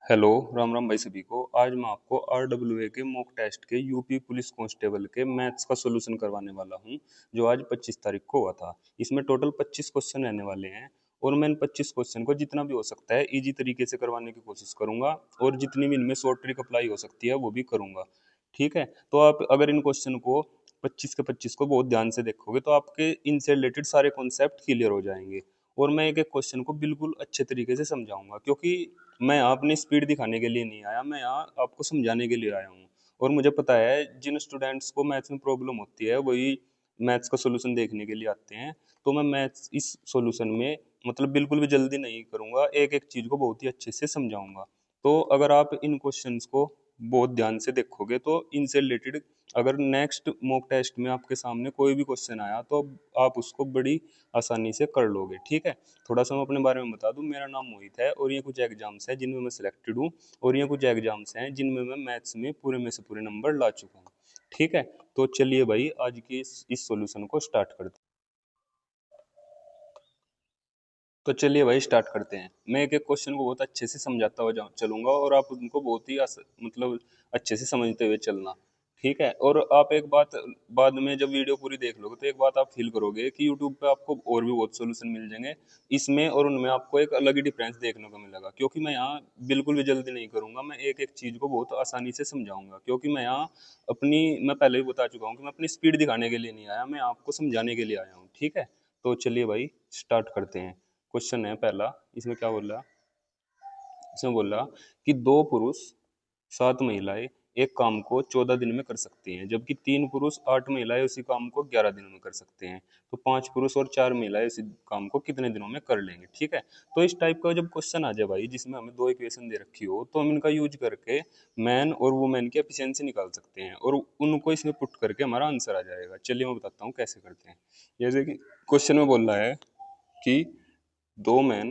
Hello, Ram Ram भाई सभी को। आज मैं आपको आरडब्ल्यूए के मॉक टेस्ट के यूपी पुलिस कांस्टेबल के मैथ्स का सॉल्यूशन करवाने वाला हूं, जो आज 25 तारीख को हुआ था। इसमें टोटल 25 क्वेश्चन रहने वाले हैं और मैं इन 25 क्वेश्चन को जितना भी हो सकता है इजी तरीके से करवाने की कोशिश करूंगा और जितनी भी इनमें शॉर्ट ट्रिक अप्लाई हो सकती है वो भी करूंगा। ठीक है, तो आप अगर इन क्वेश्चन को 25 के 25 को बहुत ध्यान से देखोगे तो आपके इनसे रिलेटेड सारे कॉन्सेप्ट क्लियर हो जाएंगे। और मैं एक एक क्वेश्चन को बिल्कुल अच्छे तरीके से समझाऊंगा, क्योंकि मैं यहाँ अपनी स्पीड दिखाने के लिए नहीं आया, मैं यहाँ आपको समझाने के लिए आया हूँ। और मुझे पता है जिन स्टूडेंट्स को मैथ्स में प्रॉब्लम होती है वही मैथ्स का सॉल्यूशन देखने के लिए आते हैं। तो मैं मैथ्स इस सॉल्यूशन में मतलब बिल्कुल भी जल्दी नहीं करूँगा, एक एक चीज़ को बहुत ही अच्छे से समझाऊंगा। तो अगर आप इन क्वेश्चंस को बहुत ध्यान से देखोगे तो इनसे रिलेटेड अगर नेक्स्ट मॉक टेस्ट में आपके सामने कोई भी क्वेश्चन आया तो आप उसको बड़ी आसानी से कर लोगे। ठीक है, थोड़ा सा मैं अपने बारे में बता दूं। मेरा नाम मोहित है और ये कुछ एग्जाम्स हैं जिनमें मैं सिलेक्टेड हूँ और ये कुछ एग्जाम्स हैं जिनमें मैं मैथ्स में पूरे में से पूरे नंबर ला चुका हूँ। ठीक है, तो चलिए भाई आज की इस सॉल्यूशन को स्टार्ट करते हैं। तो चलिए भाई स्टार्ट करते हैं। मैं एक एक क्वेश्चन को बहुत अच्छे से समझाता हुआ चलूंगा और आप उनको बहुत ही मतलब अच्छे से समझते हुए चलना। ठीक है, और आप एक बात बाद में जब वीडियो पूरी देख लोगे तो एक बात आप फील करोगे कि यूट्यूब पे आपको और भी बहुत सॉल्यूशन मिल जाएंगे। इसमें और उनमें आपको एक अलग ही डिफरेंस देखने को मिलेगा, क्योंकि मैं यहाँ बिल्कुल भी जल्दी नहीं करूंगा। मैं एक एक चीज को बहुत आसानी से समझाऊंगा, क्योंकि मैं यहाँ अपनी मैं पहले भी बता चुका हूँ कि मैं अपनी स्पीड दिखाने के लिए नहीं आया, मैं आपको समझाने के लिए आया हूँ। ठीक है, तो चलिए भाई स्टार्ट करते हैं। क्वेश्चन है पहला, इसमें क्या बोला? इसमें बोला कि दो पुरुष 7 महिलाएं एक काम को 14 दिन में कर सकती हैं, जबकि 3 पुरुष 8 महिलाएं उसी काम को 11 दिनों में कर सकते हैं। तो 5 पुरुष और 4 महिलाएं उसी काम को कितने दिनों में कर लेंगे? ठीक है, तो इस टाइप का जब क्वेश्चन आ जाए भाई जिसमें हमें दो इक्वेशन दे रखी हो तो हम इनका यूज करके मैन और वुमेन की एफिशिएंसी निकाल सकते हैं और उनको इसमें पुट करके हमारा आंसर आ जाएगा। चलिए मैं बताता हूँ कैसे करते हैं। जैसे कि क्वेश्चन में बोल रहा है कि दो मैन,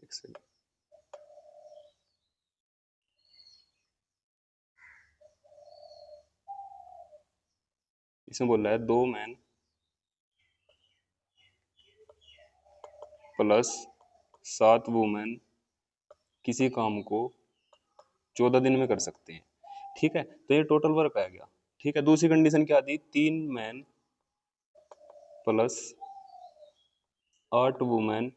एक सेकंड, इसमें बोल रहा है दो मैन प्लस 7 वुमेन किसी काम को 14 दिन में कर सकते हैं। ठीक है, तो ये टोटल वर्क आ गया। ठीक है, दूसरी कंडीशन क्या दी? 3 मैन प्लस 8 वुमेन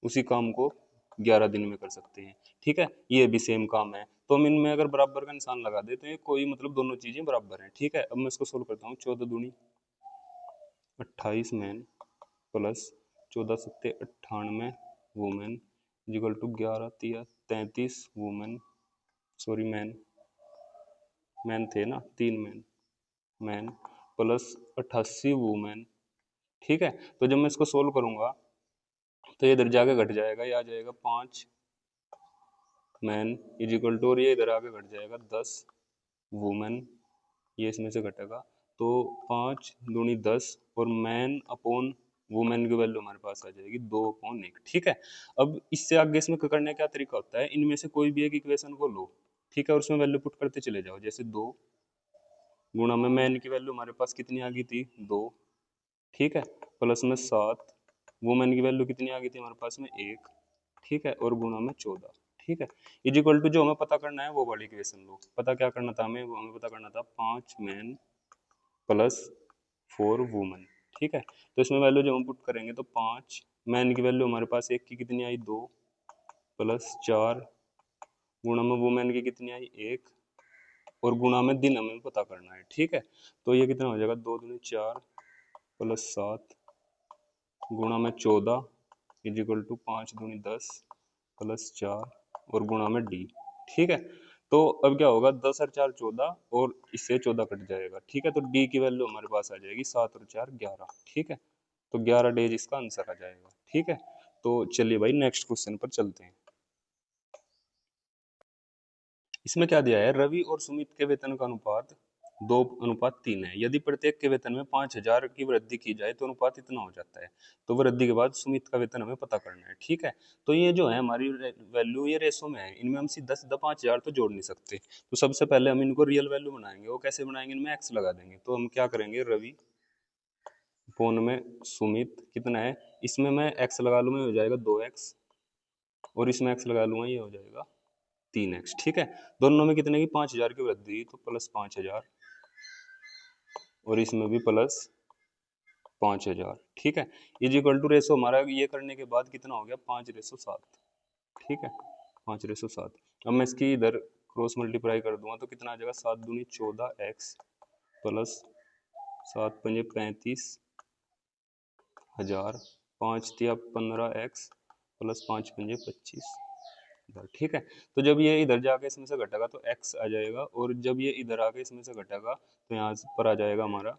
उसी काम को 11 दिन में कर सकते हैं। ठीक है, ये भी सेम काम है तो हम इनमें अगर बराबर का निशान लगा देते हैं कोई मतलब दोनों चीजें बराबर हैं। ठीक है, अब मैं इसको सोल्व करता हूँ। 14 दूनी 28 मैन प्लस 14 सत्ते 98 वुमेन इक्वल टू 11 तिया 33 वुमेन, सॉरी मैन, मैन थे ना 3 मैन, मैन प्लस 88 वुमेन। ठीक है, तो जब मैं इसको सोल्व करूंगा तो ये इधर जाके घट जाएगा, ये आ जाएगा 5 मैन इज इक्वल टू, और ये इधर आके घट जाएगा 10 वुमेन, ये इसमें से घटेगा। तो 5 दूनी 10 और मैन अपॉन वुमेन की वैल्यू हमारे पास आ जाएगी 2/1। ठीक है, अब इससे आगे इसमें करने का क्या तरीका होता है? इनमें से कोई भी एक इक्वेशन को लो, ठीक है, और उसमें वैल्यू पुट करते चले जाओ। जैसे 2 गुणा में मैन की वैल्यू हमारे पास कितनी आ गई थी? 2। ठीक है, प्लस में 7, वुमेन की वैल्यू कितनी आ गई थी हमारे पास में? 1। ठीक है, और गुणा में 14। ठीक है, इज इक्वल टू जो हमें पता करना है वो वाली इक्वेशन लो। पता क्या करना था हमें? वो हमें पता करना था 5 मैन प्लस 4 वुमेन। ठीक है, तो इसमें वैल्यू जो हम पुट करेंगे तो 5 मैन की वैल्यू हमारे पास एक की कितनी आई? 2 प्लस 4 गुणा में वुमेन की कितनी आई? 1, और गुणा में दिन हमें पता करना है। ठीक है, तो ये कितना हो जाएगा? 2 दूनी 4 प्लस 7 गुणा में 14 इज इक्वल टू 5 दूनी 10 प्लस 4 और गुणा में डी। ठीक है, तो अब क्या होगा? 10 और 4 14 और इससे 14 कट जाएगा। ठीक है, तो डी की वैल्यू हमारे पास आ जाएगी 7 और 4 11। ठीक है, तो 11 डेज इसका आंसर आ जाएगा। ठीक है, तो चलिए भाई नेक्स्ट क्वेश्चन पर चलते हैं। इसमें क्या दिया है? रवि और सुमित के वेतन का अनुपात 2:3 है। यदि प्रत्येक के वेतन में 5,000 की वृद्धि की जाए तो अनुपात इतना हो जाता है। तो वृद्धि के बाद सुमित का वेतन हमें पता करना है। ठीक है, तो ये जो है हमारी वैल्यू ये रेशो में है, इनमें हम सीधा सीधा 5,000 तो जोड़ नहीं सकते। तो सबसे पहले हम इनको रियल वैल्यू बनाएंगे। वो कैसे बनाएंगे? इनमें एक्स लगा देंगे। तो हम क्या करेंगे? रवि फोन में सुमित कितना है, इसमें मैं एक्स लगा लूँ, में हो जाएगा 2x और इसमें एक्स लगा लूंगा, ये हो जाएगा 3x। ठीक है, दोनों में कितने की 5000 की वृद्धि हुई, तो प्लस 5000, और इसमें भी प्लस 5000। ठीक है, इज इक्वल टू रेशो हमारा ये करने के बाद कितना हो गया 5:7। ठीक है, 5:7। अब मैं इसकी इधर क्रॉस मल्टीप्लाई कर दूंगा तो कितना आ जाएगा 7 दूनी 14x प्लस 7 पंजे 35,000, 5 तिया 15x प्लस 5 पंजे 25,000। ठीक है, तो जब ये इधर जाके इसमें से घटेगा तो x आ जाएगा, और जब ये इधर आके इसमें से घटेगा तो यहाँ पर आ जाएगा हमारा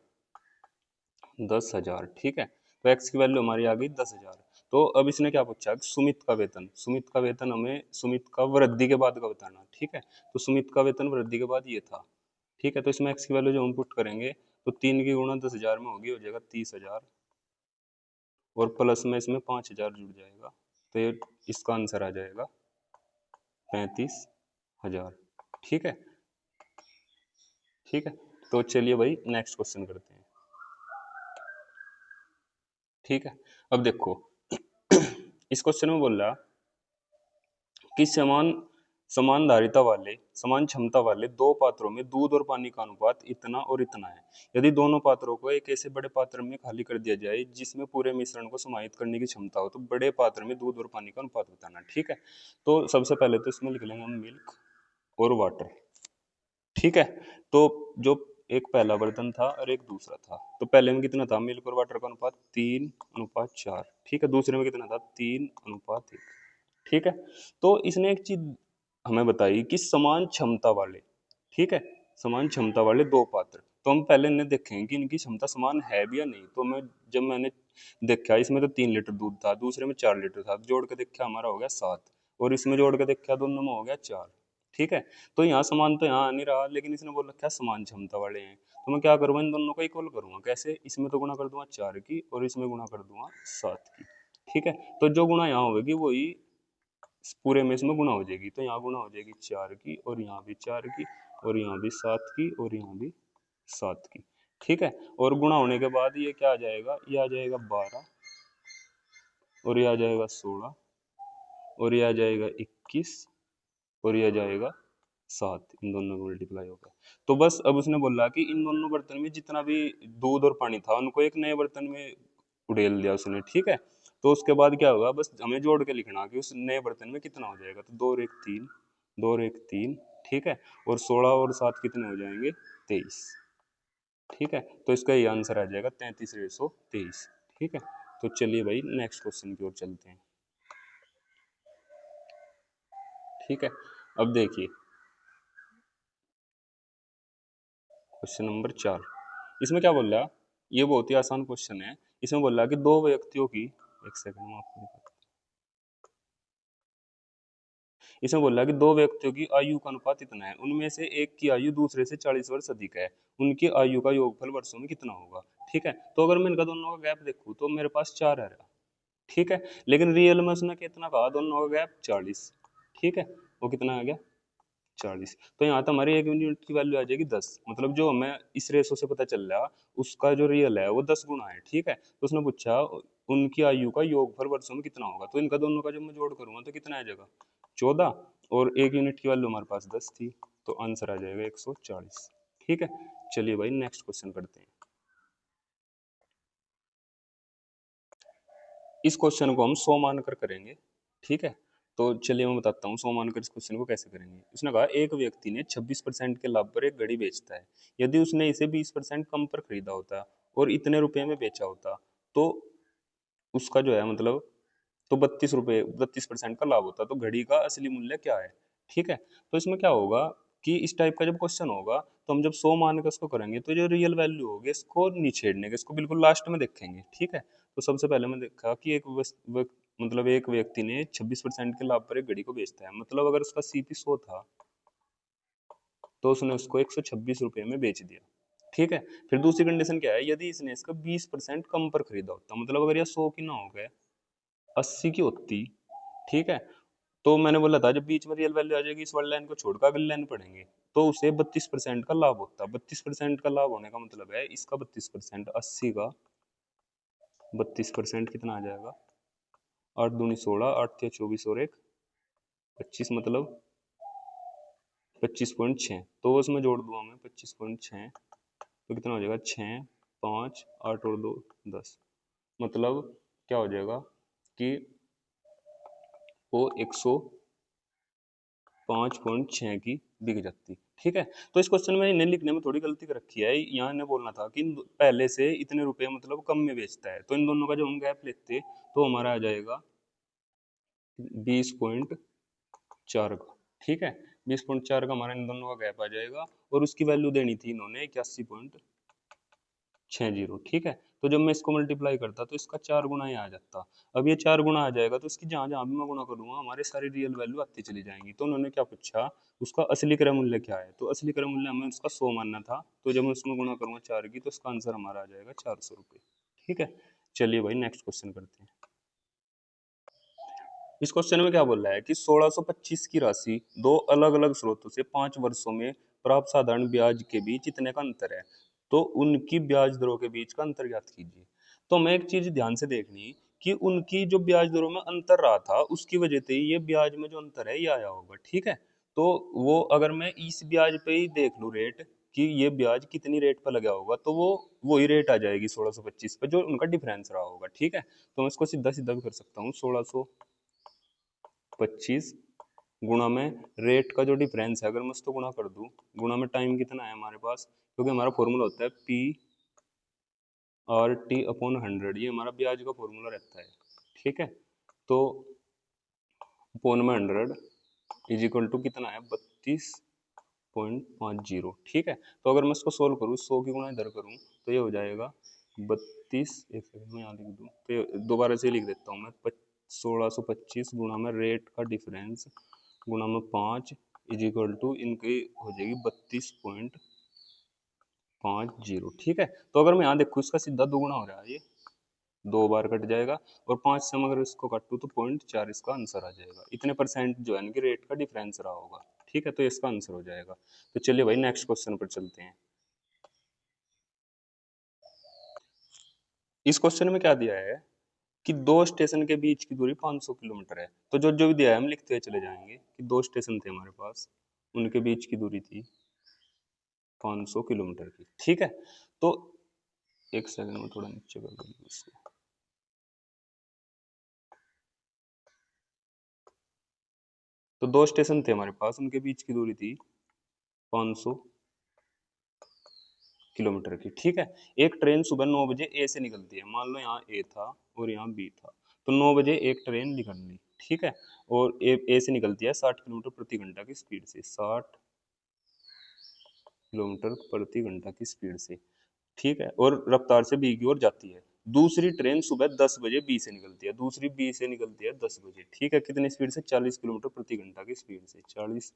10,000। ठीक है, तो x की वैल्यू हमारी आ गई 10,000। तो अब इसने क्या पूछा कि सुमित का वेतन, सुमित का वेतन हमें सुमित का वृद्धि के बाद का बताना। ठीक है, तो सुमित का वेतन वृद्धि के बाद ये था। ठीक है, तो इसमें x की वैल्यू जो हम पुट करेंगे तो 3 की गुणा 10,000 में होगी, हो जाएगा 30,000, और प्लस में इसमें 5,000 जुड़ जाएगा, तो ये इसका आंसर आ जाएगा 35,000। ठीक है, ठीक है, तो चलिए भाई नेक्स्ट क्वेश्चन करते हैं। ठीक है, अब देखो इस क्वेश्चन में बोल रहा कि समान समान धारिता वाले समान क्षमता वाले दो पात्रों में दूध और पानी का अनुपात इतना और इतना है। यदि दोनों पात्रों को एक ऐसे बड़े पात्र में खाली कर दिया जाए जिसमें पूरे मिश्रण को समाहित करने की क्षमता हो, तो बड़े पात्र में दूध और पानी का अनुपात बताना। ठीक है, तो सबसे पहले तो इसमें लिख लेंगे हम मिल्क और वाटर। ठीक है, तो जो एक पहला बर्तन था और एक दूसरा था, तो पहले में कितना था मिल्क और वाटर का अनुपात 3:4। ठीक है, दूसरे में कितना था 3:1। ठीक है, तो इसने एक चीज हमें बताई कि समान क्षमता वाले, ठीक है, समान क्षमता वाले दो पात्र, तो हम पहले इन्हें देखेंगे कि इनकी क्षमता समान है भी या नहीं। तो जब मैंने देखा इसमें तो 3 लीटर दूध था, दूसरे में 4 लीटर था, जोड़ के देखा हमारा हो गया 7, और इसमें जोड़ के देखा दोनों में हो गया 4। ठीक है, तो यहाँ समान तो यहाँ आ नहीं रहा, लेकिन इसने बोल रखा है समान क्षमता वाले हैं, तो मैं क्या करूँगा इन दोनों को इक्वल करूंगा। कैसे, इसमें तो गुणा कर दूंगा 4 की और इसमें गुणा कर दूंगा 7 की। ठीक है, तो जो गुणा यहाँ होगी वही पूरे में इसमें गुणा हो जाएगी, तो यहाँ गुणा हो जाएगी 4 की, और यहाँ भी 4 की, और यहाँ भी 7 की, और यहाँ भी 7 की। ठीक है, और गुणा होने के बाद ये क्या आ जाएगा, ये आ जाएगा 12, और ये आ जाएगा 16, और ये आ जाएगा 21, और ये आ जाएगा 7। इन दोनों का मल्टीप्लाई होगा। तो बस अब उसने बोला कि इन दोनों बर्तन में जितना भी दूध और पानी था उनको एक नए बर्तन में उड़ेल दिया उसने। ठीक है, तो उसके बाद क्या होगा, बस हमें जोड़ के लिखना कि उस नए बर्तन में कितना हो जाएगा, तो 2 और 1 3, 2 और 1 3। ठीक है, और 16 और 7 कितने हो जाएंगे 23। ठीक है, तो इसका ये आंसर आ जाएगा 33:23। ठीक है, तो चलिए भाई नेक्स्ट क्वेश्चन की ओर चलते हैं। ठीक है, अब देखिए क्वेश्चन नंबर 4। इसमें क्या बोल रहा, ये बहुत ही आसान क्वेश्चन है। इसमें बोल रहा कि दो व्यक्तियों की, एक सेकंड में आपको दिखाता हूं। इसमें बोल रहा कि दो व्यक्तियों की आयु का अनुपात इतना है, उनमें से एक की आयु दूसरे से 40 वर्ष अधिक है, उनकी आयु का योगफल वर्षों में कितना होगा। ठीक है, तो अगर मैं इनका दोनों का गैप देखूं तो मेरे पास 4 है रहा। ठीक है, लेकिन रियल में उसने कितना कहा, दोनों का गैप 40। ठीक है, वो कितना आ गया 40। तो यहाँ तो हमारी एक यूनिट की वैल्यू आ जाएगी 10, मतलब जो हमें इस रेशो से पता चल रहा उसका जो रियल है वो 10 गुना है। ठीक है, तो उसने पूछा उनकी आयु का योगफल वर्षों में कितना होगा, तो इनका दोनों का जब मैं जोड़ करूंगा तो कितना आ जाएगा 14, और एक यूनिट की वैल्यू हमारे पास 10 थी, तो आंसर आ जाएगा 140। ठीक है, चलिए भाई नेक्स्ट क्वेश्चन करते हैं। इस क्वेश्चन को हम 100 मानकर करेंगे। ठीक है, तो चलिए मैं बताता हूँ 100 मानकर इस क्वेश्चन को कैसे करेंगे। उसने कहा एक व्यक्ति ने 26% के लाभ पर एक घड़ी बेचता है, यदि उसने इसे 20% कम पर खरीदा होता और इतने रुपए में बेचा होता, तो उसका जो है मतलब तो 32% का लाभ होता, तो घड़ी का असली मूल्य क्या है। ठीक है, तो इसमें क्या होगा कि इस टाइप का जब क्वेश्चन होगा तो हम जब 100 मान के उसको करेंगे तो जो रियल वैल्यू होगी इसको नहीं छेड़ने के, इसको बिल्कुल लास्ट में देखेंगे। ठीक है, तो सबसे पहले मैं देखा कि मतलब एक व्यक्ति ने 26% के लाभ पर एक घड़ी को बेचता है, मतलब अगर उसका सीपी 100 था तो उसने उसको 126 रुपये में बेच दिया। ठीक है, फिर दूसरी कंडीशन क्या है, यदि इसने इसका 20% कम पर खरीदा होता, मतलब अगर यह 100 की ना हो गए 80 की होती। ठीक है, तो मैंने बोला था जब बीच में रियल वैल्यू आ जाएगी इस वाली लाइन को छोड़कर अगली लाइन पढ़ेंगे, तो उसे 32% का लाभ होता। 32% का लाभ होने का मतलब है इसका 32%, 80 का 32% कितना आ जाएगा, 8 दूनी 16, 8 × 24 और 1 25 मतलब 25.6, तो उसमें जोड़ दूंगा मैं 25.6, तो कितना हो जाएगा 6, 5, 8 और 2 10, मतलब क्या हो जाएगा कि वो 105.6 की बिक जाती। ठीक है, तो इस क्वेश्चन में इन्हें लिखने में थोड़ी गलती कर रखी है, यहाँ इन्हें बोलना था कि पहले से इतने रुपए मतलब कम में बेचता है, तो इन दोनों का जब हम गैप लेते तो हमारा आ जाएगा 20.4 का। ठीक है, 20.4 का हमारा इन दोनों का गैप आ जाएगा, और उसकी वैल्यू देनी थी इन्होंने 81.60। ठीक है, तो जब मैं इसको मल्टीप्लाई करता तो इसका 4 गुना ही आ जाता। अब ये 4 गुना आ जाएगा तो इसकी जहाँ जहाँ भी मैं गुना करूंगा हमारे सारी रियल वैल्यू आती चली जाएंगी। तो उन्होंने क्या पूछा, उसका असली क्रय मूल्य क्या है, तो असली क्रय मूल्य हमें उसका 100 मानना था, तो जब मैं उसमें गुना करूंगा 4 की तो उसका आंसर हमारा आ जाएगा 400 रुपये। ठीक है, चलिए भाई नेक्स्ट क्वेश्चन करते हैं। इस क्वेश्चन में क्या बोल रहा है कि 1625 की राशि दो अलग अलग स्रोतों से 5 वर्षों में प्राप्त साधारण ब्याज के बीच इतने का अंतर है, तो उनकी ब्याज दरों के बीच का अंतर ज्ञात कीजिए। तो हमें एक चीज ध्यान से देखनी कि उनकी जो ब्याज दरों में अंतर रहा था उसकी वजह से ही ये ब्याज में जो अंतर है ये आया होगा। ठीक है, तो वो अगर मैं इस ब्याज पे ही देख लूँ रेट कि ये ब्याज कितनी रेट पर लगा होगा, तो वो वही रेट आ जाएगी 1625 पे जो उनका डिफरेंस रहा होगा। ठीक है, तो मैं इसको सीधा सीधा भी कर सकता हूँ, 1625 गुणा में रेट का जो डिफरेंस है, अगर मैं उसको गुणा कर दूं, गुणा में टाइम कितना है हमारे पास, क्योंकि हमारा फॉर्मूला होता है P/T/100, ये हमारा ब्याज का फॉर्मूला रहता है। ठीक है, तो अपॉन में 100 इज इक्वल टू कितना है 32.50। ठीक है, तो अगर मैं इसको सोल्व करूँ, 100 की गुणा इधर करूँ तो ये हो जाएगा 32, एक सेकंड में यहाँ लिख दूँ तो ये दोबारा से लिख देता हूँ मैं, 1625 गुणा में रेट का डिफरेंस गुणा में 5 इज इक्वल टू इनकी हो जाएगी 32.50। ठीक है, तो अगर मैं यहाँ देखूँ इसका सीधा दोगुना हो रहा है, ये 2 बार कट जाएगा, और 5 से अगर इसको काटूँ तो 0.4 इसका आंसर आ जाएगा। इतने परसेंट जो है इनकी रेट का डिफरेंस रहा होगा। ठीक है, तो इसका आंसर हो जाएगा। तो चलिए भाई नेक्स्ट क्वेश्चन पर चलते हैं। इस क्वेश्चन में क्या दिया है कि दो स्टेशन के बीच की दूरी 500 किलोमीटर है, तो जो जो भी दिया है हम लिखते हुए चले जाएंगे कि दो स्टेशन थे हमारे पास, उनके बीच की दूरी थी 500 किलोमीटर की। ठीक है, तो एक सेकंड में थोड़ा नीचे कर दूंगा इसको। तो दो स्टेशन थे हमारे पास, उनके बीच की दूरी थी 500 किलोमीटर की। ठीक है, एक ट्रेन सुबह 9 बजे ए से निकलती है, मान लो यहाँ ए था और यहाँ बी था, तो 9 बजे एक ट्रेन निकल ली। ठीक है, और ए से निकलती है 60 किलोमीटर प्रति घंटा की स्पीड से, 60 किलोमीटर प्रति घंटा की स्पीड से। ठीक है, और रफ्तार से बी की ओर जाती है। दूसरी ट्रेन सुबह 10 बजे बी से निकलती है, दूसरी बी से निकलती है 10 बजे। ठीक है, कितनी स्पीड से, 40 किलोमीटर प्रति घंटा की स्पीड से, 40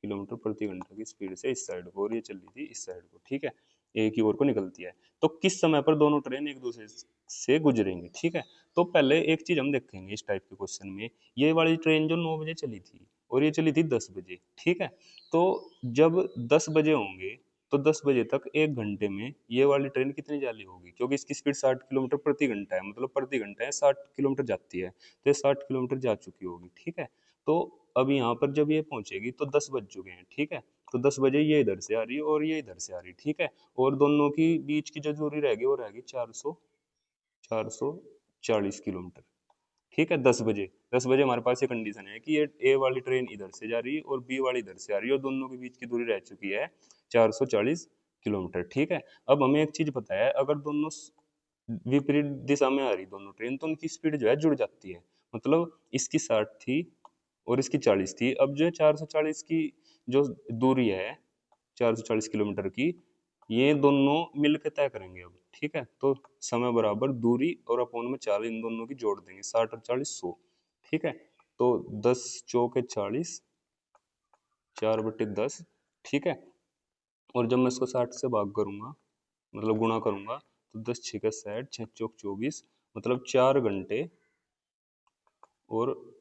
किलोमीटर प्रति घंटा की स्पीड से इस साइड को, और ये चली थी इस साइड को। ठीक है, एक ही ओर को निकलती है, तो किस समय पर दोनों ट्रेन एक दूसरे से गुजरेंगी। ठीक है, तो पहले एक चीज हम देखेंगे इस टाइप के क्वेश्चन में, ये वाली ट्रेन जो 9 बजे चली थी और ये चली थी 10 बजे। ठीक है, तो जब 10 बजे होंगे तो 10 बजे तक 1 घंटे में ये वाली ट्रेन कितनी जाली होगी, क्योंकि इसकी स्पीड 60 किलोमीटर प्रति घंटा है, मतलब प्रति घंटा है 60 किलोमीटर जाती है, तो ये 60 किलोमीटर जा चुकी होगी। ठीक है, तो अब यहाँ पर जब ये पहुंचेगी तो 10 बज चुके हैं। ठीक है, तो 10 बजे ये इधर से आ रही है और ये इधर से आ रही है। ठीक है, और दोनों की बीच की जो दूरी रहेगी वो रहेगी 440 किलोमीटर। ठीक है, 10 बजे हमारे पास ये कंडीशन है कि ये ए वाली ट्रेन इधर से जा रही है और बी वाली इधर से आ रही है, और दोनों के बीच की दूरी रह चुकी है 440 किलोमीटर। ठीक है, अब हमें एक चीज पता है, अगर दोनों विपरीत दिशा में आ रही दोनों ट्रेन तो उनकी स्पीड जो है जुड़ जाती है, मतलब इसकी 60 थी और इसकी 40 थी, अब जो है 440 की जो दूरी है, 440 किलोमीटर की, ये दोनों मिल के तय करेंगे अब। ठीक है, तो समय बराबर दूरी और अपोन में 4 इन दोनों की जोड़ देंगे, 60 और 40 100। ठीक है, तो 10 चौके 40, 4/10। ठीक है, और जब मैं इसको 60 से भाग करूंगा, मतलब गुणा करूंगा, तो 10 छः 60, 6 चौक 24, मतलब 4 घंटे और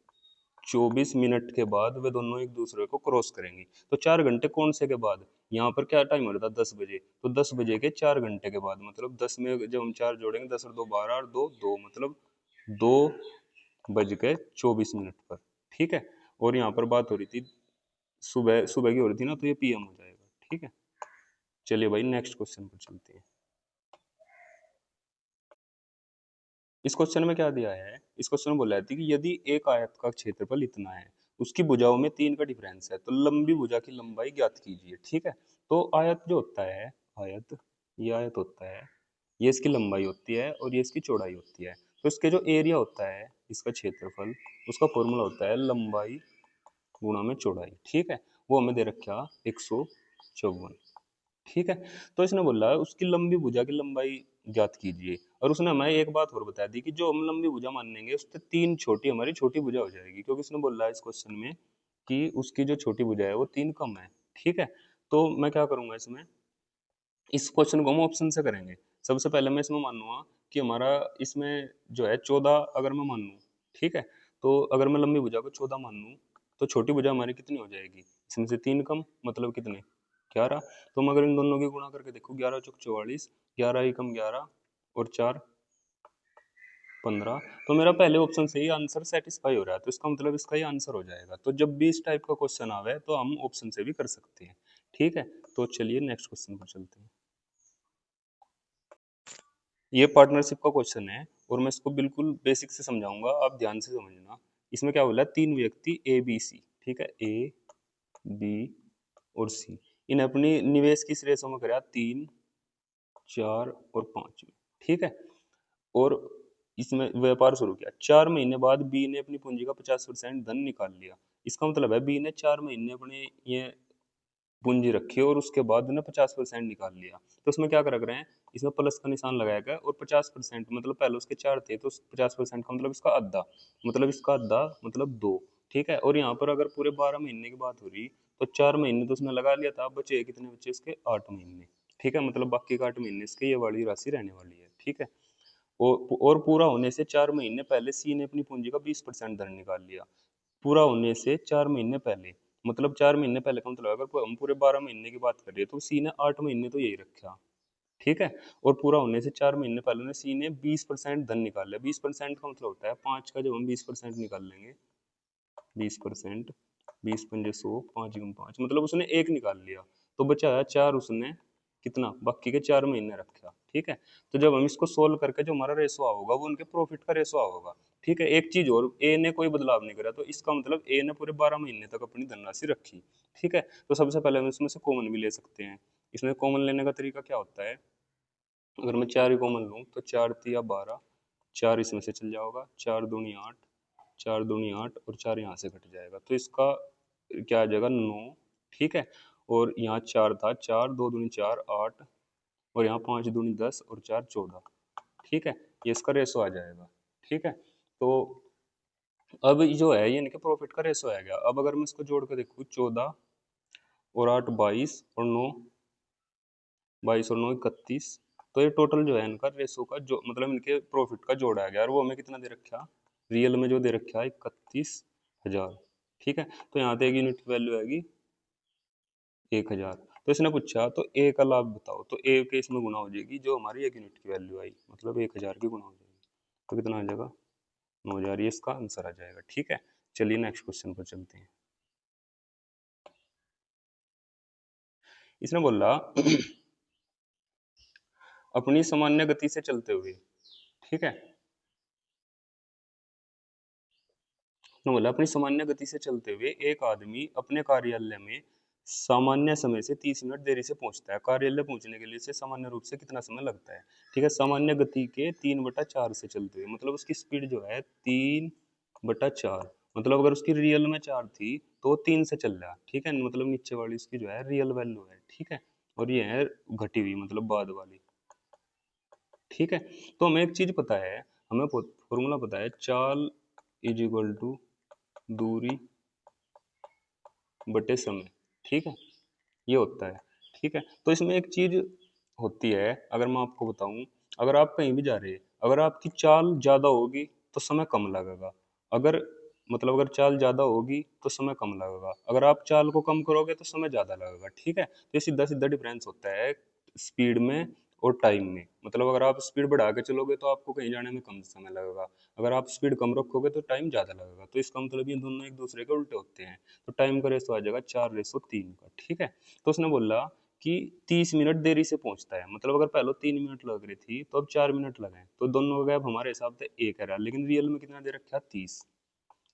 24 मिनट के बाद वे दोनों एक दूसरे को क्रॉस करेंगी। तो 4 घंटे कौन से के बाद, यहाँ पर क्या टाइम हो रहा था 10 बजे, तो 10 बजे के 4 घंटे के बाद, मतलब 10 में जब हम 4 जोड़ेंगे, 10 और 2 12 और 2 2, मतलब 2 बज के 24 मिनट पर। ठीक है, और यहाँ पर बात हो रही थी सुबह सुबह की हो रही थी ना, तो ये PM हो जाएगा। ठीक है, चलिए भाई नेक्स्ट क्वेश्चन पर चलते हैं। इस क्वेश्चन में क्या दिया है, इस क्वेश्चन में बोला है कि यदि एक आयत का क्षेत्रफल इतना है, उसकी भुजाओं में 3 का डिफरेंस है, तो लंबी भुजा की लंबाई ज्ञात कीजिए। ठीक है, तो आयत जो होता है, आयत, ये आयत होता है, ये इसकी लंबाई होती है और ये इसकी चौड़ाई होती है। तो इसके जो एरिया होता है, इसका क्षेत्रफल, उसका फॉर्मूला होता है लंबाई गुणा में चौड़ाई। ठीक है, वो हमें दे रखा 154। ठीक है, तो इसने बोला उसकी लंबी भुजा की लंबाई ज्ञात कीजिए, और उसने हमें एक बात और बता दी कि जो हम लंबी भुजा मानेंगे उससे 3 छोटी हमारी छोटी भुजा हो जाएगी, क्योंकि उसने बोला है इस क्वेश्चन में कि उसकी जो छोटी भुजा है वो 3 कम है। ठीक है, तो मैं क्या करूंगा इसमें, इस क्वेश्चन को हम ऑप्शन से करेंगे। सबसे पहले मैं इसमें मानूंगा कि हमारा इसमें जो है 14 अगर मैं मानूँ, ठीक है, तो अगर मैं लंबी भुजा को 14 मानूँ, तो छोटी भुजा हमारी कितनी हो जाएगी, इसमें से 3 कम, मतलब कितने, 11। तो मैं अगर इन दोनों की गुणा करके देखूँ, 11 चौक 44, 11 ही कम 11 और 4 15, तो मेरा पहले ऑप्शन से ही आंसर सेटिस्फाई हो रहा है, तो इसका मतलब इसका ही आंसर हो जाएगा। तो जब भी इस टाइप का क्वेश्चन आवे तो हम ऑप्शन से भी कर सकते हैं। ठीक है, तो चलिए नेक्स्ट क्वेश्चन पर चलते हैं। ये पार्टनरशिप का क्वेश्चन है और मैं इसको बिल्कुल बेसिक से समझाऊंगा, आप ध्यान से समझना। इसमें क्या बोला है, 3 व्यक्ति ABC, ठीक है, A B और C, इन्हें अपनी निवेश किस रेशो में करा, 3 4 और 5 में। ठीक है, और इसमें व्यापार शुरू किया। 4 महीने बाद बी ने अपनी पूंजी का 50% धन निकाल लिया। इसका मतलब है बी ने 4 महीने अपने ये पूंजी रखी और उसके बाद उन्हें 50% निकाल लिया। तो उसमें क्या कर रहे हैं, इसमें प्लस का निशान लगाया गया और 50%, मतलब पहले उसके 4 थे तो 50% का मतलब इसका आधा, मतलब इसका आधा मतलब 2। ठीक है, और यहाँ पर अगर पूरे 12 महीने की बात हो रही, तो 4 महीने तो उसने लगा लिया था, अब बचे कितने, बचे इसके 8 महीने। ठीक है, मतलब बाकी का 8 महीने इसके ये वाली राशि रहने वाली है। ठीक है, और पूरा होने से 4 महीने पहले सी ने अपनी पूंजी का 20% धन निकाल लिया। पूरा होने से 4 महीने पहले, मतलब 4 महीने पहले का मतलब अगर हम पूरे 12 महीने की बात कर रहे हैं तो सी ने 8 महीने तो यही रखा। ठीक है, और पूरा होने से 4 महीने पहले ने सी ने 20% धन निकाल लिया। 20% का मतलब होता है 5 का जब हम 20% निकाल लेंगे, 20%, 20 पंजे 100, 5 गुम 5, मतलब उसने एक निकाल लिया, तो बचा है 4, उसने कितना, बाकी के 4 महीने रखा। ठीक है, तो जब हम इसको सोल्व करके जो हमारा रेशो होगा वो उनके प्रॉफिट का रेशो होगा। ठीक है, एक चीज और, ए ने कोई बदलाव नहीं करा, तो इसका मतलब ए ने पूरे 12 महीने तक अपनी धनराशि रखी। ठीक है, तो सबसे पहले हम इसमें से कॉमन भी ले सकते हैं। इसमें कॉमन लेने का तरीका क्या होता है, अगर मैं 4 ही कॉमन लूँ तो 4 तिया 12, 4 इसमें से चल जाओगा, 4 दूनी 8, 4 दूनी 8 और 4 यहाँ से कट जाएगा, तो इसका क्या आ जाएगा, 9। ठीक है, और यहाँ 4 था, 4 2 दूनी 4 8, और यहाँ 5 दूनी 10 और 4 14। ठीक है, ये इसका रेशो आ जाएगा। ठीक है, तो अब जो है ये इनके प्रॉफिट का रेशो आ गया। अब अगर मैं इसको जोड़ कर देखूँ, 14 और 8 22 और 9, 22 और 9 31, तो ये टोटल जो है इनका रेशो का जो मतलब इनके प्रॉफिट का जोड़ आ गया, और वो हमें कितना दे रखा, रियल में जो दे रखा है 31,000। ठीक है, तो यहाँ पे एक यूनिट की वैल्यू आएगी 1,000। तो इसने पूछा तो ए का लाभ बताओ, तो ए के इसमें गुना हो जाएगी जो हमारी 1 यूनिट की वैल्यू आई, मतलब 1,000 की गुना हो जाएगी, तो कितना आ जाएगा, 9,000, ये इसका आंसर आ जाएगा। ठीक है, चलिए नेक्स्ट क्वेश्चन पर चलते हैं। इसने बोला अपनी सामान्य गति से चलते हुए, ठीक है, उसने बोला अपनी सामान्य गति से चलते हुए एक आदमी अपने कार्यालय में सामान्य समय से 30 मिनट देरी से पहुंचता है। कार्यालय पहुंचने के लिए उसे सामान्य रूप से कितना समय लगता है। ठीक है, सामान्य गति के 3/4 से चलते हुए, मतलब उसकी स्पीड जो है 3/4, मतलब अगर उसकी रियल में 4 थी तो वो 3 से चल रहा है। ठीक है, मतलब नीचे वाली उसकी जो है रियल वैल्यू है। ठीक है, और ये है घटी हुई, मतलब बाद वाली। ठीक है, तो हमें एक चीज पता है, हमें फॉर्मूला पता है, चाल इज इक्वल टू दूरी बटे समय। ठीक है, ये होता है। ठीक है, तो इसमें एक चीज होती है, अगर मैं आपको बताऊं, अगर आप कहीं भी जा रहे हैं, अगर आपकी चाल ज्यादा होगी तो समय कम लगेगा, अगर मतलब अगर चाल ज्यादा होगी तो समय कम लगेगा, अगर आप चाल को कम करोगे तो समय ज्यादा लगेगा। ठीक है, तो ये सीधा सीधा डिफरेंस होता है स्पीड में और टाइम में। मतलब अगर आप स्पीड बढ़ा के चलोगे तो आपको कहीं जाने में कम समय लगेगा, अगर आप स्पीड कम रखोगे तो टाइम ज़्यादा लगेगा। तो इसका मतलब ये दोनों एक दूसरे के उल्टे होते हैं। तो टाइम का रेशो आ जाएगा 4:3 का। ठीक है, तो उसने बोला कि 30 मिनट देरी से पहुंचता है। मतलब अगर पहले 3 मिनट लग रही थी तो अब 4 मिनट लगे, तो दोनों का गैप हमारे हिसाब से एक है, लेकिन रियल में कितना दे रखा है 30।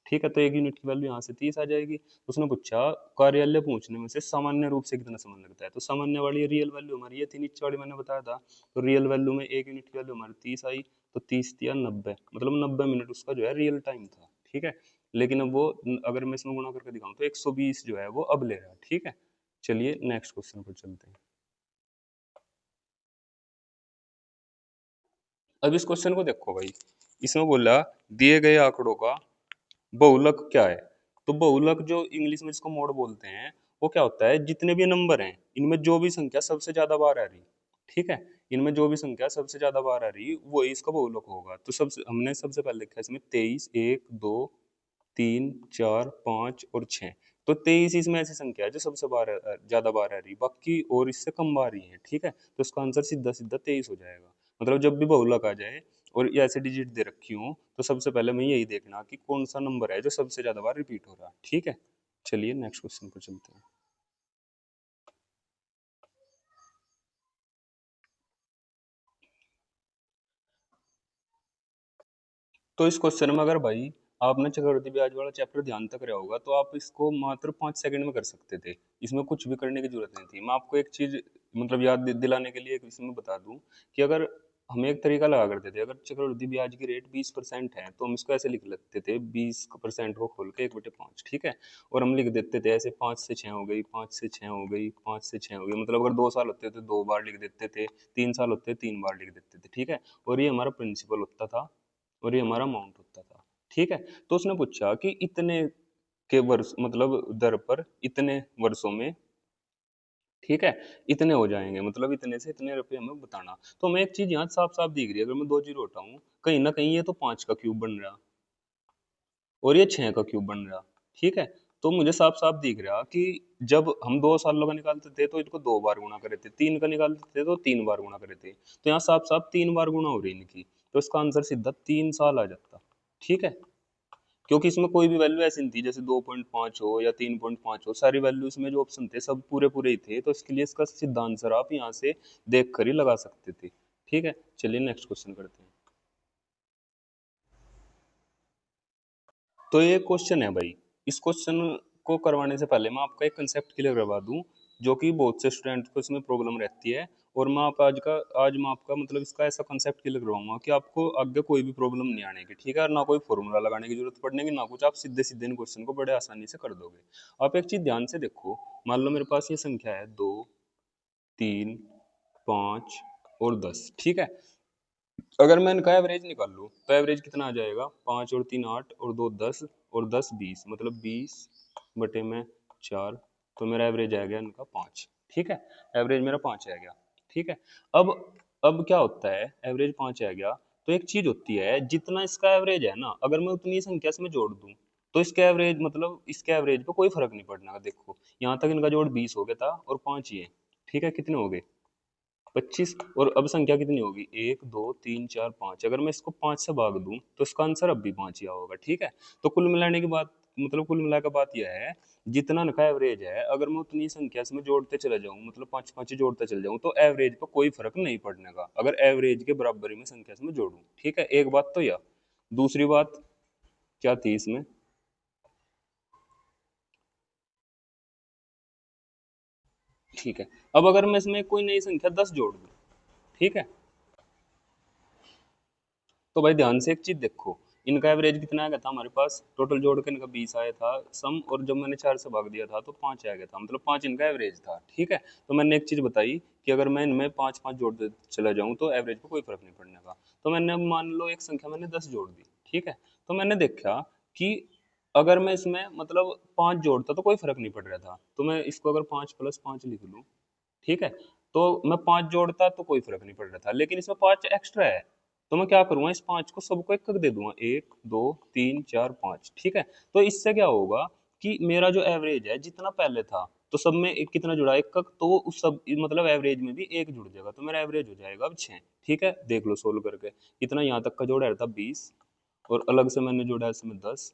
ठीक है, तो 1 यूनिट की वैल्यू यहाँ से 30 आ जाएगी। उसने पूछा कार्यालय पहुंचने में से सामान्य रूप से कितना समय लगता है। तो सामान्य वाली रियल वैल्यू हमारी ये थी, नीचे वाली मैंने बताया था। तो रियल वैल्यू में 1 यूनिट की वैल्यू हमारी 30 आई, तो 30 या 90, मतलब 90 मिनट उसका जो है रियल टाइम था। ठीक है, लेकिन अब वो अगर मैं इसमें गुणा करके दिखाऊं तो 120 जो है वो अब ले रहा है। ठीक है, चलिए नेक्स्ट क्वेश्चन पर चलते हैं। अब इस क्वेश्चन को देखो भाई, इसमें बोला दिए गए आंकड़ों का बहुलक क्या है। तो बहुलक जो इंग्लिश में इसको मोड बोलते हैं, वो क्या होता है, जितने भी नंबर हैं इनमें जो भी संख्या सबसे ज्यादा बार आ रही, ठीक है, इनमें जो भी संख्या सबसे ज्यादा बार आ रही वही इसका बहुलक होगा। तो सबसे हमने सबसे पहले लिखा है इसमें 23, 1, 2, 3, 4, 5 और 6। तो 23 इसमें ऐसी संख्या है जो सबसे बार ज्यादा बार आ रही, बाकी और इससे कम बार ही है। ठीक है, तो इसका आंसर सीधा सीधा 23 हो जाएगा। मतलब जब भी बहुलक आ जाए और ये ऐसे डिजिट दे रखी हूँ, तो सबसे पहले मैं यही देखना कि कौन सा नंबर है जो सबसे ज्यादा बार रिपीट हो रहा है। ठीक है, चलिए नेक्स्ट क्वेश्चन पर चलते हैं। तो इस क्वेश्चन में अगर भाई आपने चक्रवृद्धि ब्याज वाला चैप्टर ध्यान तक रहा होगा तो आप इसको मात्र 5 सेकंड में कर सकते थे। इसमें कुछ भी करने की जरूरत नहीं थी। मैं आपको एक चीज मतलब याद दिलाने के लिए एक इसमें बता दूं कि अगर हम एक तरीका लगा करते थे, अगर चक्रवृद्धि ब्याज की रेट 20% है तो हम इसको ऐसे लिख लेते थे, 20% को खोल के 1/5। ठीक है, और हम लिख देते थे ऐसे 5 से 6 हो गई, 5 से 6 हो गई, 5 से 6 हो गई। मतलब अगर 2 साल होते थे 2 बार लिख देते थे, 3 साल होते 3 बार लिख देते थे। ठीक है, और ये हमारा प्रिंसिपल होता था और ये हमारा अमाउंट होता था। ठीक है, तो उसने पूछा कि इतने के वर्ष मतलब दर पर इतने वर्षों में, ठीक है, इतने हो जाएंगे, मतलब इतने से इतने रुपए हमें बताना। तो हमें एक चीज यहाँ साफ साफ दिख रही है, अगर मैं 2 जीरो हटाऊं कहीं ना कहीं ये तो 5 का क्यूब बन रहा और ये 6 का क्यूब बन रहा। ठीक है, तो मुझे साफ साफ दिख रहा कि जब हम 2 साल का निकालते थे तो इनको 2 बार गुणा करे थे, 3 का निकालते थे तो 3 बार गुणा करे थे। तो यहाँ साफ साफ 3 बार गुणा हो रही इनकी, तो इसका आंसर सीधा 3 साल आ जाता। ठीक है, क्योंकि इसमें कोई भी वैल्यू ऐसी नहीं थी जैसे 2.5 हो या 3.5 हो, सारी वैल्यू इसमें जो ऑप्शन थे सब पूरे पूरे ही थे। तो इसके लिए इसका सीधा आंसर आप यहाँ से देख कर ही लगा सकते थे। ठीक है, चलिए नेक्स्ट क्वेश्चन करते हैं। तो ये क्वेश्चन है भाई, इस क्वेश्चन को करवाने से पहले मैं आपका एक कंसेप्ट क्लियर करवा दूं, जो कि बहुत से स्टूडेंट को इसमें प्रॉब्लम रहती है। और मैं आप आज मैं आपका मतलब इसका ऐसा कंसेप्ट क्लियर करवाऊंगा कि आपको आगे कोई भी प्रॉब्लम नहीं आने की। ठीक है, और ना कोई फॉर्मूला लगाने की जरूरत पड़ने की, ना कुछ, आप सीधे सीधे इन क्वेश्चन को बड़े आसानी से कर दोगे। आप एक चीज ध्यान से देखो, मान लो मेरे पास ये संख्या है 2, 3, 5 और 10। ठीक है, अगर मैं इनका एवरेज निकाल लूँ तो एवरेज कितना आ जाएगा, 5 और 3 8 और 2 10 और 10 20, मतलब 20/4। तो मेरा एवरेज आ गया इनका 5। ठीक है, एवरेज मेरा 5 आ गया। ठीक है, अब अब क्या होता है, एवरेज 5 आ गया तो एक चीज होती है, जितना इसका एवरेज है ना, अगर मैं उतनी संख्या इसमें जोड़ दूं तो इसके एवरेज मतलब इसके एवरेज पे कोई फर्क नहीं पड़ने का। देखो यहाँ तक इनका जोड़ 20 हो गया था और 5 ही है। ठीक है, कितने हो गए, 25। और अब संख्या कितनी होगी, 1 2 3 4 5। अगर मैं इसको 5 से भाग दूं तो इसका आंसर अब भी 5 ही होगा। ठीक है, तो कुल मिलाने की बात मतलब कुल मिला के बात यह है, जितना इनका एवरेज है अगर मैं उतनी संख्या इसमें जोड़ते चला जाऊं, मतलब 5 5 ही जोड़ते चले जाऊं, तो एवरेज पर कोई फर्क नहीं पड़ने का, अगर एवरेज के बराबरी में संख्या इसमें जोड़ूं। ठीक है, एक बात तो यह। दूसरी बात क्या थी इसमें, ठीक है, अब अगर मैं इसमें कोई नई संख्या 10 जोड़ दूं, ठीक है, तो भाई ध्यान से एक चीज देखो, इनका एवरेज कितना आ गया था हमारे पास, टोटल जोड़ के इनका 20 आया था सम, और जब मैंने 4 से भाग दिया था तो 5 आ गया था, मतलब 5 इनका एवरेज था। ठीक है, तो मैंने एक चीज बताई कि अगर मैं इनमें 5 5 जोड़ते चला जाऊं तो एवरेज पे कोई फर्क नहीं पड़ने का। तो मैंने अब मान लो एक संख्या मैंने 10 जोड़ दी। ठीक है, तो मैंने देखा कि अगर मैं इसमें मतलब 5 जोड़ता तो कोई फर्क नहीं पड़ रहा था, तो मैं इसको अगर 5 + 5 लिख लूं, ठीक है, तो मैं 5 जोड़ता तो कोई फर्क नहीं पड़ रहा था, लेकिन इसमें 5 एक्स्ट्रा है, तो मैं क्या करूंगा, इस 5 को सबको एक दे दूंगा, 1 2 3 4 5। ठीक है, तो इससे क्या होगा कि मेरा जो एवरेज है जितना पहले था तो सब में एक कितना जुड़ा, एक का, तो उस सब मतलब एवरेज में भी एक जुड़ जाएगा, तो मेरा एवरेज हो जाएगा अब 6। ठीक है, देख लो सोल्व करके। कितना यहाँ तक का जोड़ा था 20, और अलग से मैंने जोड़ा इसमें 10।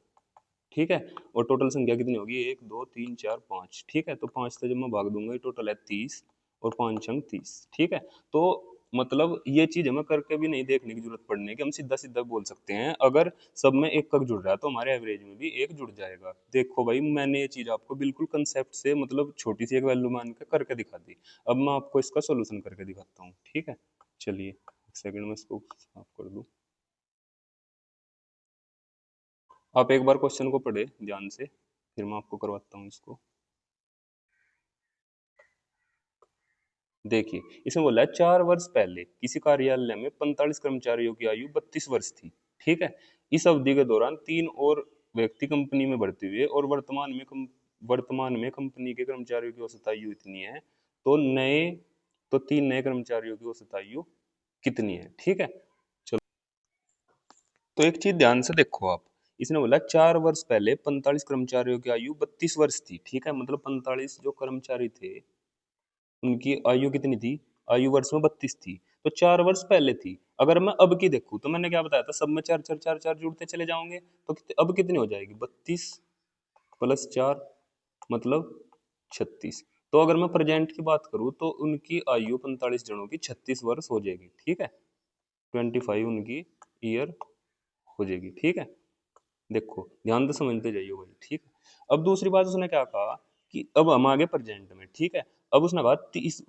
ठीक है, और टोटल संख्या कितनी होगी, 1 2 3 4 5। ठीक है, तो 5 से जब मैं भाग दूंगा ये टोटल है 30, और 5 अंक 30। ठीक है, तो मतलब ये चीज हमें करके भी नहीं देखने की जरूरत पड़ने की, हम सीधा सीधा बोल सकते हैं अगर सब में एक जुड़ रहा है तो हमारे एवरेज में भी एक जुड़ जाएगा। देखो भाई, मैंने ये चीज आपको बिल्कुल कंसेप्ट से मतलब छोटी सी एक वैल्यू मान के करके दिखा दी। अब मैं आपको इसका सोल्यूशन करके दिखाता हूँ। ठीक है, चलिए एक सेकंड में इसको साफ कर दूं। आप एक बार क्वेश्चन को पढ़े ध्यान से, फिर मैं आपको करवाता हूँ इसको। देखिए, इसमें बोला है 4 वर्ष पहले किसी कार्यालय में 45 कर्मचारियों की आयु 32 वर्ष थी। ठीक है, इस अवधि के दौरान 3 और व्यक्ति कंपनी में भर्ती हुए, और वर्तमान में कंपनी के कर्मचारियों की औसत आयु इतनी है। तो नए तो 3 नए कर्मचारियों की औसत आयु कितनी है। ठीक है, चलो, तो एक चीज ध्यान से देखो आप। इसने बोला 4 वर्ष पहले 45 कर्मचारियों की आयु 32 वर्ष थी। ठीक है, मतलब 45 जो कर्मचारी थे उनकी आयु कितनी थी, आयु वर्ष में 32 थी। तो 4 वर्ष पहले थी। अगर मैं अब की देखूं तो मैंने क्या बताया था, सब में चार चार चार चार जुड़ते चले जाओगे, तो अब कितनी हो जाएगी, 32 + 4 मतलब 36। तो अगर मैं प्रेजेंट की बात करूं तो उनकी आयु 45 जनों की 36 वर्ष हो जाएगी। ठीक है, 25 उनकी ईयर हो जाएगी। ठीक है, देखो ध्यान से समझते जाइए भाई। ठीक है, अब दूसरी बात उसने क्या कहा कि अब हम आगे प्रेजेंट में। ठीक है, अब उसने कहा इस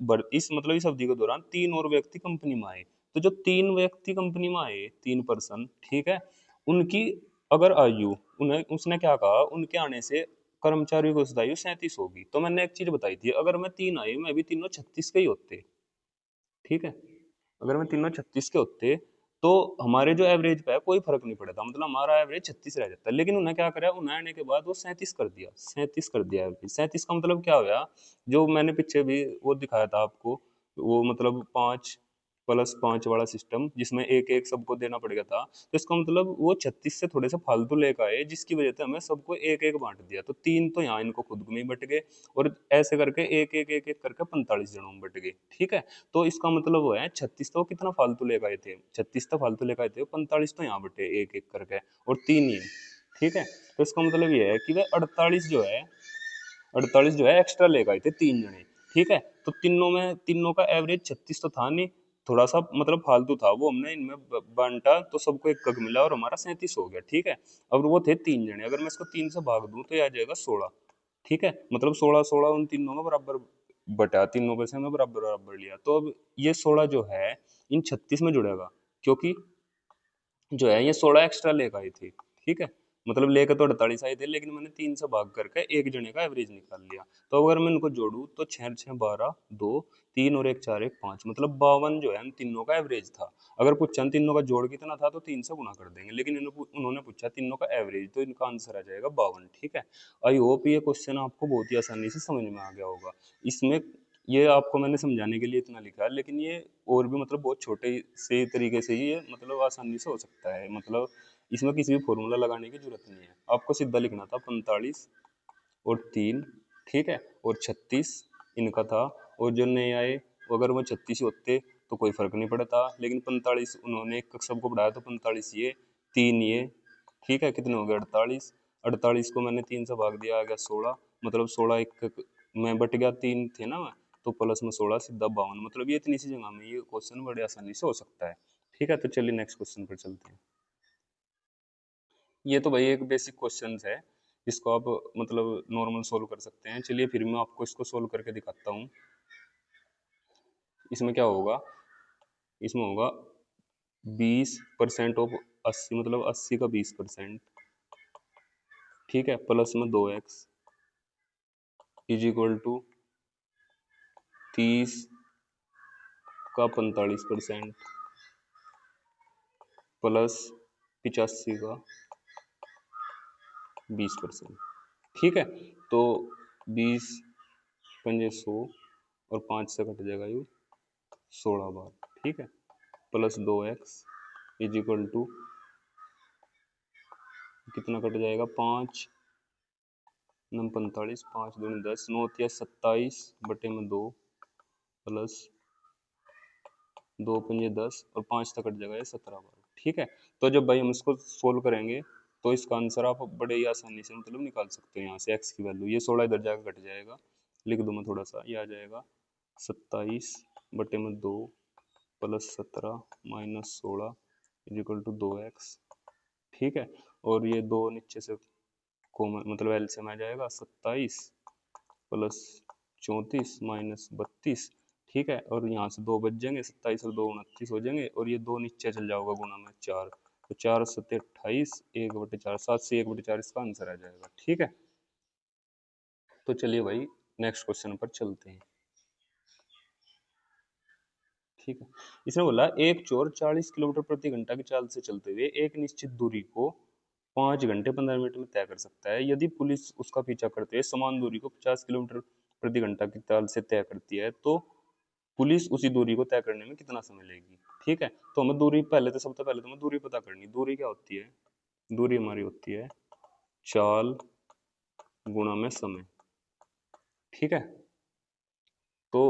मतलब इस अवधि के दौरान 3 और व्यक्ति कंपनी में आए। तो जो 3 व्यक्ति कंपनी में आए, 3 पर्सन, ठीक है, उनकी अगर आयु, उन्हें उसने क्या कहा, उनके आने से कर्मचारियों की औसत आयु 37 होगी। तो मैंने एक चीज बताई थी, अगर मैं 3 आए, मैं भी तीनों 36 के ही होते। ठीक है, अगर मैं तीनों 36 के होते तो हमारे जो एवरेज पे है कोई फर्क नहीं पड़ता, मतलब हमारा एवरेज 36 रह जाता है। लेकिन उन्हें क्या करा, उन्हें आने के बाद वो 37 कर दिया, 37 कर दिया एवरेज। 37 का मतलब क्या हुआ, जो मैंने पीछे भी वो दिखाया था आपको, वो मतलब 5 + 5 वाला सिस्टम जिसमें एक एक सबको देना पड़ेगा था। तो इसका मतलब वो 36 से थोड़े से फालतू लेकर आए, जिसकी वजह से हमें सबको एक एक बांट दिया। तो 3 तो यहाँ इनको खुद में ही बट गए, और ऐसे करके एक एक एक एक करके 45 जनों में बट गए। ठीक है, तो इसका मतलब वो है 36 तो कितना फालतू लेकर आए थे, 36 तो फालतू लेकर आए थे, 45 तो यहाँ बटे एक एक करके, और 3 ये। ठीक है, तो इसका मतलब ये है कि वे 48 जो है एक्स्ट्रा लेकर आए थे 3 जने। ठीक है, तो तीनों का एवरेज 36 तो था नहीं, थोड़ा सा मतलब फालतू था, वो हमने इनमें बांटा तो सबको एक कग मिला और हमारा 37 हो गया। ठीक है, अब वो थे 3 जने, अगर मैं इसको 3 से भाग दूं तो ये आ जाएगा 16। ठीक है, मतलब 16 16 उन तीनों में बराबर बटा, तीनों पे से हमें बराबर बराबर लिया, तो अब ये 16 जो है इन 36 में जुड़ेगा, क्योंकि जो है ये 16 एक्स्ट्रा लेकर आई थी। ठीक है, मतलब लेकर तो 48 आए थे, लेकिन मैंने 3 से भाग करके एक जने का एवरेज निकाल लिया। तो अगर मैं इनको जोड़ूं तो 6 6 12, 2 3 और 1 4 1 5, मतलब 52 जो है इन तीनों का एवरेज था। अगर पूछा इन तीनों का जोड़ कितना था तो 3 से गुना कर देंगे, लेकिन उन्होंने पूछा तीनों का एवरेज, तो इनका आंसर आ जाएगा 52। ठीक है, आई होप ये क्वेश्चन आपको बहुत ही आसानी से समझ में आ गया होगा। इसमें ये आपको मैंने समझाने के लिए इतना लिखा है, लेकिन ये और भी मतलब बहुत छोटे से तरीके से ही ये मतलब आसानी से हो सकता है। मतलब इसमें किसी भी फॉर्मूला लगाने की जरूरत नहीं है, आपको सीधा लिखना था 45 और 3। ठीक है, और 36 इनका था, और जो नए आए अगर वो 36 होते तो कोई फर्क नहीं पड़ता, लेकिन 45 उन्होंने एक सबको बढ़ाया तो 45 ये, 3 ये। ठीक है, कितने हो गए, 48। 48 को मैंने 3 से भाग दिया, आ गया 16, मतलब 16 एक में बट गया, 3 थे ना मैं, तो प्लस में 16 सीधा 52। मतलब ये इतनी सी जगह में ये क्वेश्चन बड़े आसानी से हो सकता है। ठीक है, तो चलिए नेक्स्ट क्वेश्चन पर चलते हैं। ये तो भाई एक बेसिक क्वेश्चन है, इसको आप मतलब नॉर्मल सोल्व कर सकते हैं। चलिए फिर मैं आपको इसको सोल्व करके दिखाता हूँ। इसमें क्या होगा, इसमें होगा 20% ऑफ 80, मतलब 80 का 20%। ठीक है, प्लस में 2x इज इक्वल टू 30 का 45% प्लस 85 का 20%। ठीक है, तो 20 × 100 और 5 से कट जाएगा ये 16 बार। ठीक है, plus 2x is equal to कितना कट जाएगा, 5 9 45, 5 दूनी 10, 9 या 27 बटे में 2 प्लस 2 पंजे 10 और 5 तक कट जाएगा, 17 बार। ठीक है, तो जब भाई हम इसको सोल्व करेंगे तो इसका आंसर आप बड़े ही आसानी से मतलब निकाल सकते हो। यहाँ से x की वैल्यू, ये 16 इधर जाकर कट जाएगा, लिख दूँ मैं थोड़ा सा, ये आ जाएगा 27 बटे में 2 plus 17 minus 16 is equal to 2x। ठीक है, और ये 2 नीचे से कॉमन मतलब एलसीएम आ जाएगा, 27 प्लस 34 माइनस 32। ठीक है, और यहाँ से 2 बच जाएंगे, 27 और 2 29 हो जाएंगे, और ये 2 नीचे चल जाओगा गुना में 4, तो 4 सत्ते 28, 1/4, 7 से 1/4 इसका आंसर आ जाएगा। ठीक है, तो चलिए भाई नेक्स्ट क्वेश्चन पर चलते हैं। ठीक है, इसने बोला एक चोर 40 किलोमीटर प्रति घंटा की चाल से चलते हुए एक निश्चित दूरी को 5 घंटे 15 मिनट में तय कर सकता है। यदि पुलिस उसका पीछा करते हुए समान दूरी को 50 किलोमीटर प्रति घंटा की चाल से तय करती है तो पुलिस उसी दूरी को तय करने में कितना समय लेगी। ठीक है, तो हमें दूरी पहले तो सबसे पहले तो हमें दूरी पता करनी। दूरी क्या होती है? दूरी हमारी होती है चाल गुणा में समय। ठीक है, तो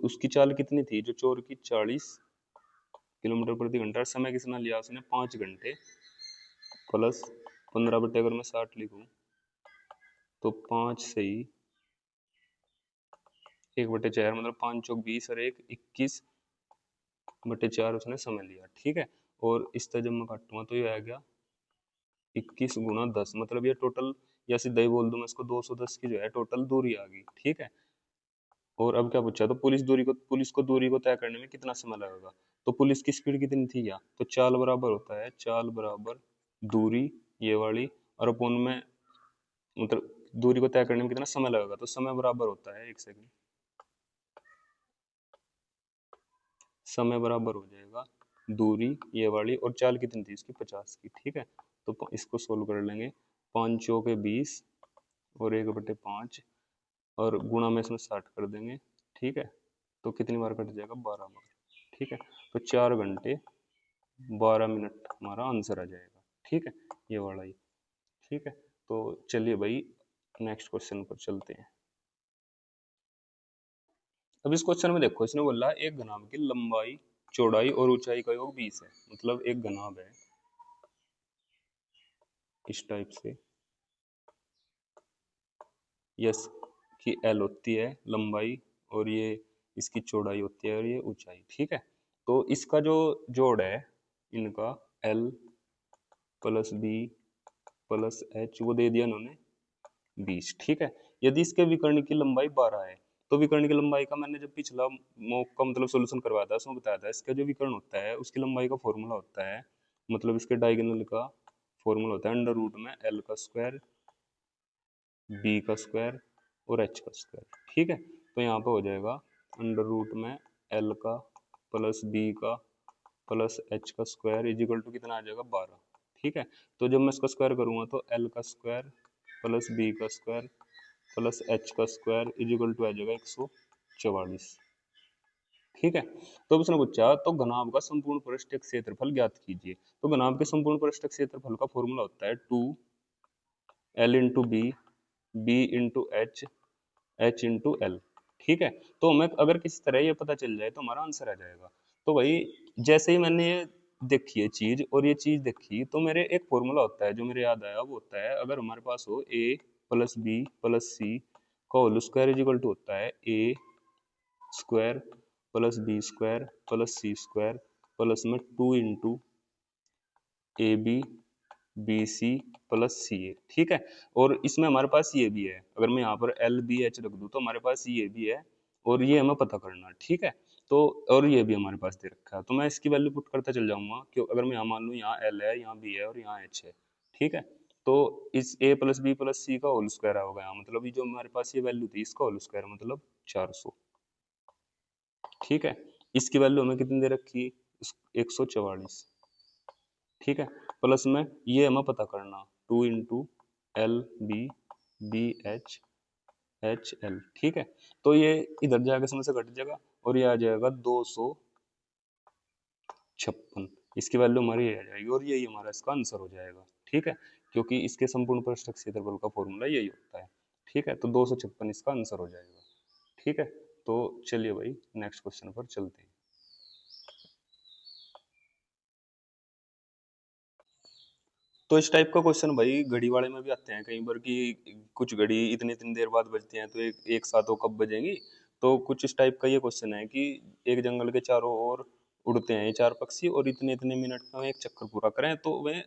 उसकी चाल कितनी थी जो चोर की? 40 किलोमीटर प्रति घंटा। समय कितना लिया उसने? 5 घंटे प्लस 15 बटे अगर मैं 60 लिखूं तो 5 से ही 1/4 मतलब 5 चौक 20 और 1 21 बटे 4 उसने समय लिया। ठीक है, और इस तरह जब मैं काटूंगा तो ये आ गया 21 गुणा 10, मतलब ये टोटल, या सीधा ही बोल दूं मैं इसको, 210 की जो है टोटल दूरी आ गई। ठीक है, और अब क्या पूछा? तो पुलिस को दूरी को तय करने में कितना समय लगेगा। तो पुलिस की स्पीड कितनी थी? या तो चाल बराबर होता है, चाल बराबर दूरी ये वाली, और अपन में मतलब दूरी को तय करने में कितना समय लगेगा, तो समय बराबर होता है, एक सेकंड, समय बराबर हो जाएगा दूरी ये वाली, और चाल कितनी थी इसकी? 50 की। ठीक है, तो इसको सोल्व कर लेंगे। 5 चौके 20 और 1/5 और गुणा में इसमें 60 कर देंगे। ठीक है, तो कितनी बार कट जाएगा? 12 बार। ठीक है, तो 4 घंटे 12 मिनट हमारा आंसर आ जाएगा। ठीक है, ये वाला ही। ठीक है, तो चलिए भाई नेक्स्ट क्वेश्चन पर चलते हैं। अब इस क्वेश्चन में देखो, इसने बोला एक घनाभ की लंबाई चौड़ाई और ऊंचाई का योग 20 है। मतलब एक घनाभ है इस टाइप से, यस की एल होती है लंबाई और ये इसकी चौड़ाई होती है और ये ऊंचाई। ठीक है, तो इसका जो जोड़ है इनका L plus B plus H वो दे दिया उन्होंने 20। ठीक है, यदि इसके विकर्ण की लंबाई 12 है तो विकर्ण की लंबाई का मैंने जब पिछला मॉक का मतलब सोल्यूशन करवाया था उसमें बताया था, इसका जो विकर्ण होता है उसकी लंबाई का फॉर्मूला होता है, मतलब इसके डायगोनल का फॉर्मूला होता है अंडर रूट में एल का स्क्वायर बी का स्क्वायर और एच का स्क्वायर। ठीक है, तो यहाँ पे हो जाएगा अंडर रूट में एल का प्लस बी का प्लस एच का स्क्वायर इज इक्वल टू कितना आ जाएगा? 12। ठीक है, तो जब मैं इसका स्क्वायर करूंगा तो एल का स्क्वायर प्लस बी का स्क्वायर प्लस एच का स्क्वायर इज इक्वल टू आ जाएगा 144। ठीक है, तो उसने पूछा तो घनाभ का संपूर्ण पृष्ठीय क्षेत्रफल ज्ञात कीजिए। तो घनाभ के संपूर्ण पृष्ठीय क्षेत्रफल का फॉर्मूला होता है 2l into B into H into L. ठीक है, तो हमें अगर किसी तरह ये पता चल जाए तो हमारा आंसर आ जाएगा। तो भाई जैसे ही मैंने ये देखी है चीज और ये चीज देखी तो मेरे एक फॉर्मूला होता है जो मेरे याद आया, वो होता है अगर हमारे पास हो a plus B plus c का whole square is equal to होता है a square plus b square plus c square plus में 2 into a b c plus c a. ठीक है, और इसमें हमारे पास ये भी है, अगर मैं यहाँ पर एल बी एच रख दूँ तो हमारे पास ये भी है और ये हमें पता करना है। ठीक है, तो और ये भी हमारे पास दे रखा है, तो मैं इसकी वैल्यू पुट करता चल जाऊंगा क्यों, अगर मैं यहाँ मान लूँ यहाँ एल है यहाँ बी है और यहाँ एच है। ठीक है, तो इस ए प्लस बी प्लस सी का होल स्क्वायर होगा यहाँ, मतलब ये जो हमारे पास ये वैल्यू थी इसका होल स्क्वायर मतलब 400। ठीक है, इसकी वैल्यू हमें कितनी दे रखी? 144। ठीक है, प्लस में ये हमें पता करना 2 into L B H L. ठीक है, तो ये इधर जाके समय से घट जाएगा और ये आ जाएगा 256। इसकी वैल्यू हमारी ये आ जाएगी और यही हमारा इसका आंसर हो जाएगा। ठीक है, क्योंकि इसके संपूर्ण पृष्ठक क्षेत्रफल का फॉर्मूला यही होता है। ठीक है, तो 256 इसका आंसर हो जाएगा। ठीक है, तो चलिए भाई नेक्स्ट क्वेश्चन पर चलते हैं। तो इस टाइप का क्वेश्चन भाई घड़ी वाले में भी आते हैं कई बार कि कुछ घड़ी इतनी इतनी देर बाद बजती हैं, तो एक साथ वो कब बजेंगी। तो कुछ इस टाइप का ये क्वेश्चन है कि एक जंगल के चारों ओर उड़ते हैं ये चार पक्षी और इतने इतने मिनट में एक चक्कर पूरा करें तो वे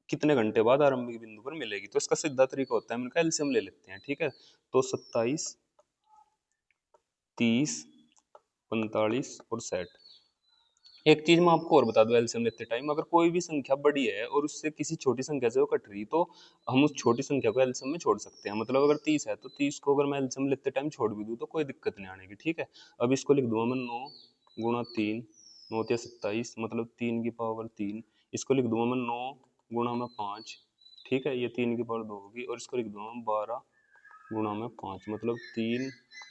कितने घंटे बाद आरंभिक बिंदु पर मिलेगी। तो इसका सीधा तरीका होता है, इनका एलसीएम ले लेते हैं। ठीक है, तो 27, 30, 45 और 60। एक चीज मैं आपको और बता दूं, एलसीएम लेते टाइम अगर कोई भी संख्या बड़ी है और उससे किसी छोटी संख्या से वो कट रही, तो हम उस छोटी संख्या को एलसीएम में छोड़ सकते हैं। मतलब अगर 30 है तो 30 को अगर मैं एलसीएम लेते टाइम छोड़ भी दूं तो कोई दिक्कत नहीं आने की। ठीक है, अब इसको लिख दूंगा मैं 9 × 3, 9 × 27 मतलब 3 की पावर 3। इसको लिख दूंगा मैं 9 × 5। ठीक है, ये 3 की पावर 2 होगी और इसको लिख दूंगा मैं 12 × 5 मतलब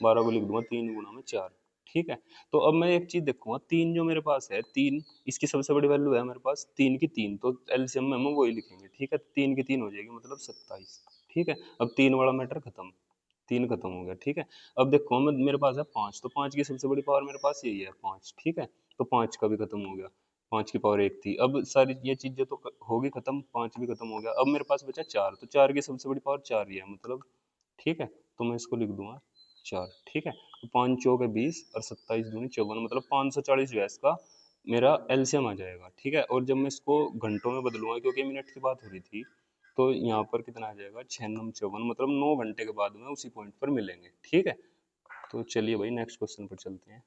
12 को लिख दूंगा 3 × 4। ठीक है, तो अब मैं एक चीज देखूंगा, तीन जो मेरे पास है, तीन इसकी सबसे बड़ी वैल्यू है मेरे पास 3 की 3, तो एलसीएम में हम वही लिखेंगे। ठीक है, 3 की 3 हो जाएगी मतलब 27। ठीक है, अब तीन वाला मैटर खत्म, तीन खत्म हो गया। ठीक है, अब देखो मैं मेरे पास है 5, तो 5 की सबसे बड़ी पावर मेरे पास यही है 5। ठीक है, तो 5 का भी खत्म हो गया, 5 की पावर 1 थी। अब सारी ये चीजें तो होगी खत्म, 5 भी खत्म हो गया। अब मेरे पास बचा 4, तो 4 की सबसे बड़ी पावर 4 ही है मतलब। ठीक है, तो मैं इसको लिख दूंगा 4। ठीक है, तो 5 चौके 20 और 27 दूनी 54 मतलब 540 जो है इसका मेरा एलसीएम आ जाएगा। ठीक है, और जब मैं इसको घंटों में बदलूंगा क्योंकि मिनट की बात हो रही थी, तो यहाँ पर कितना आ जाएगा 6 × 9 = 54 मतलब 9 घंटे के बाद में उसी पॉइंट पर मिलेंगे। ठीक है, तो चलिए भाई नेक्स्ट क्वेश्चन पर चलते हैं।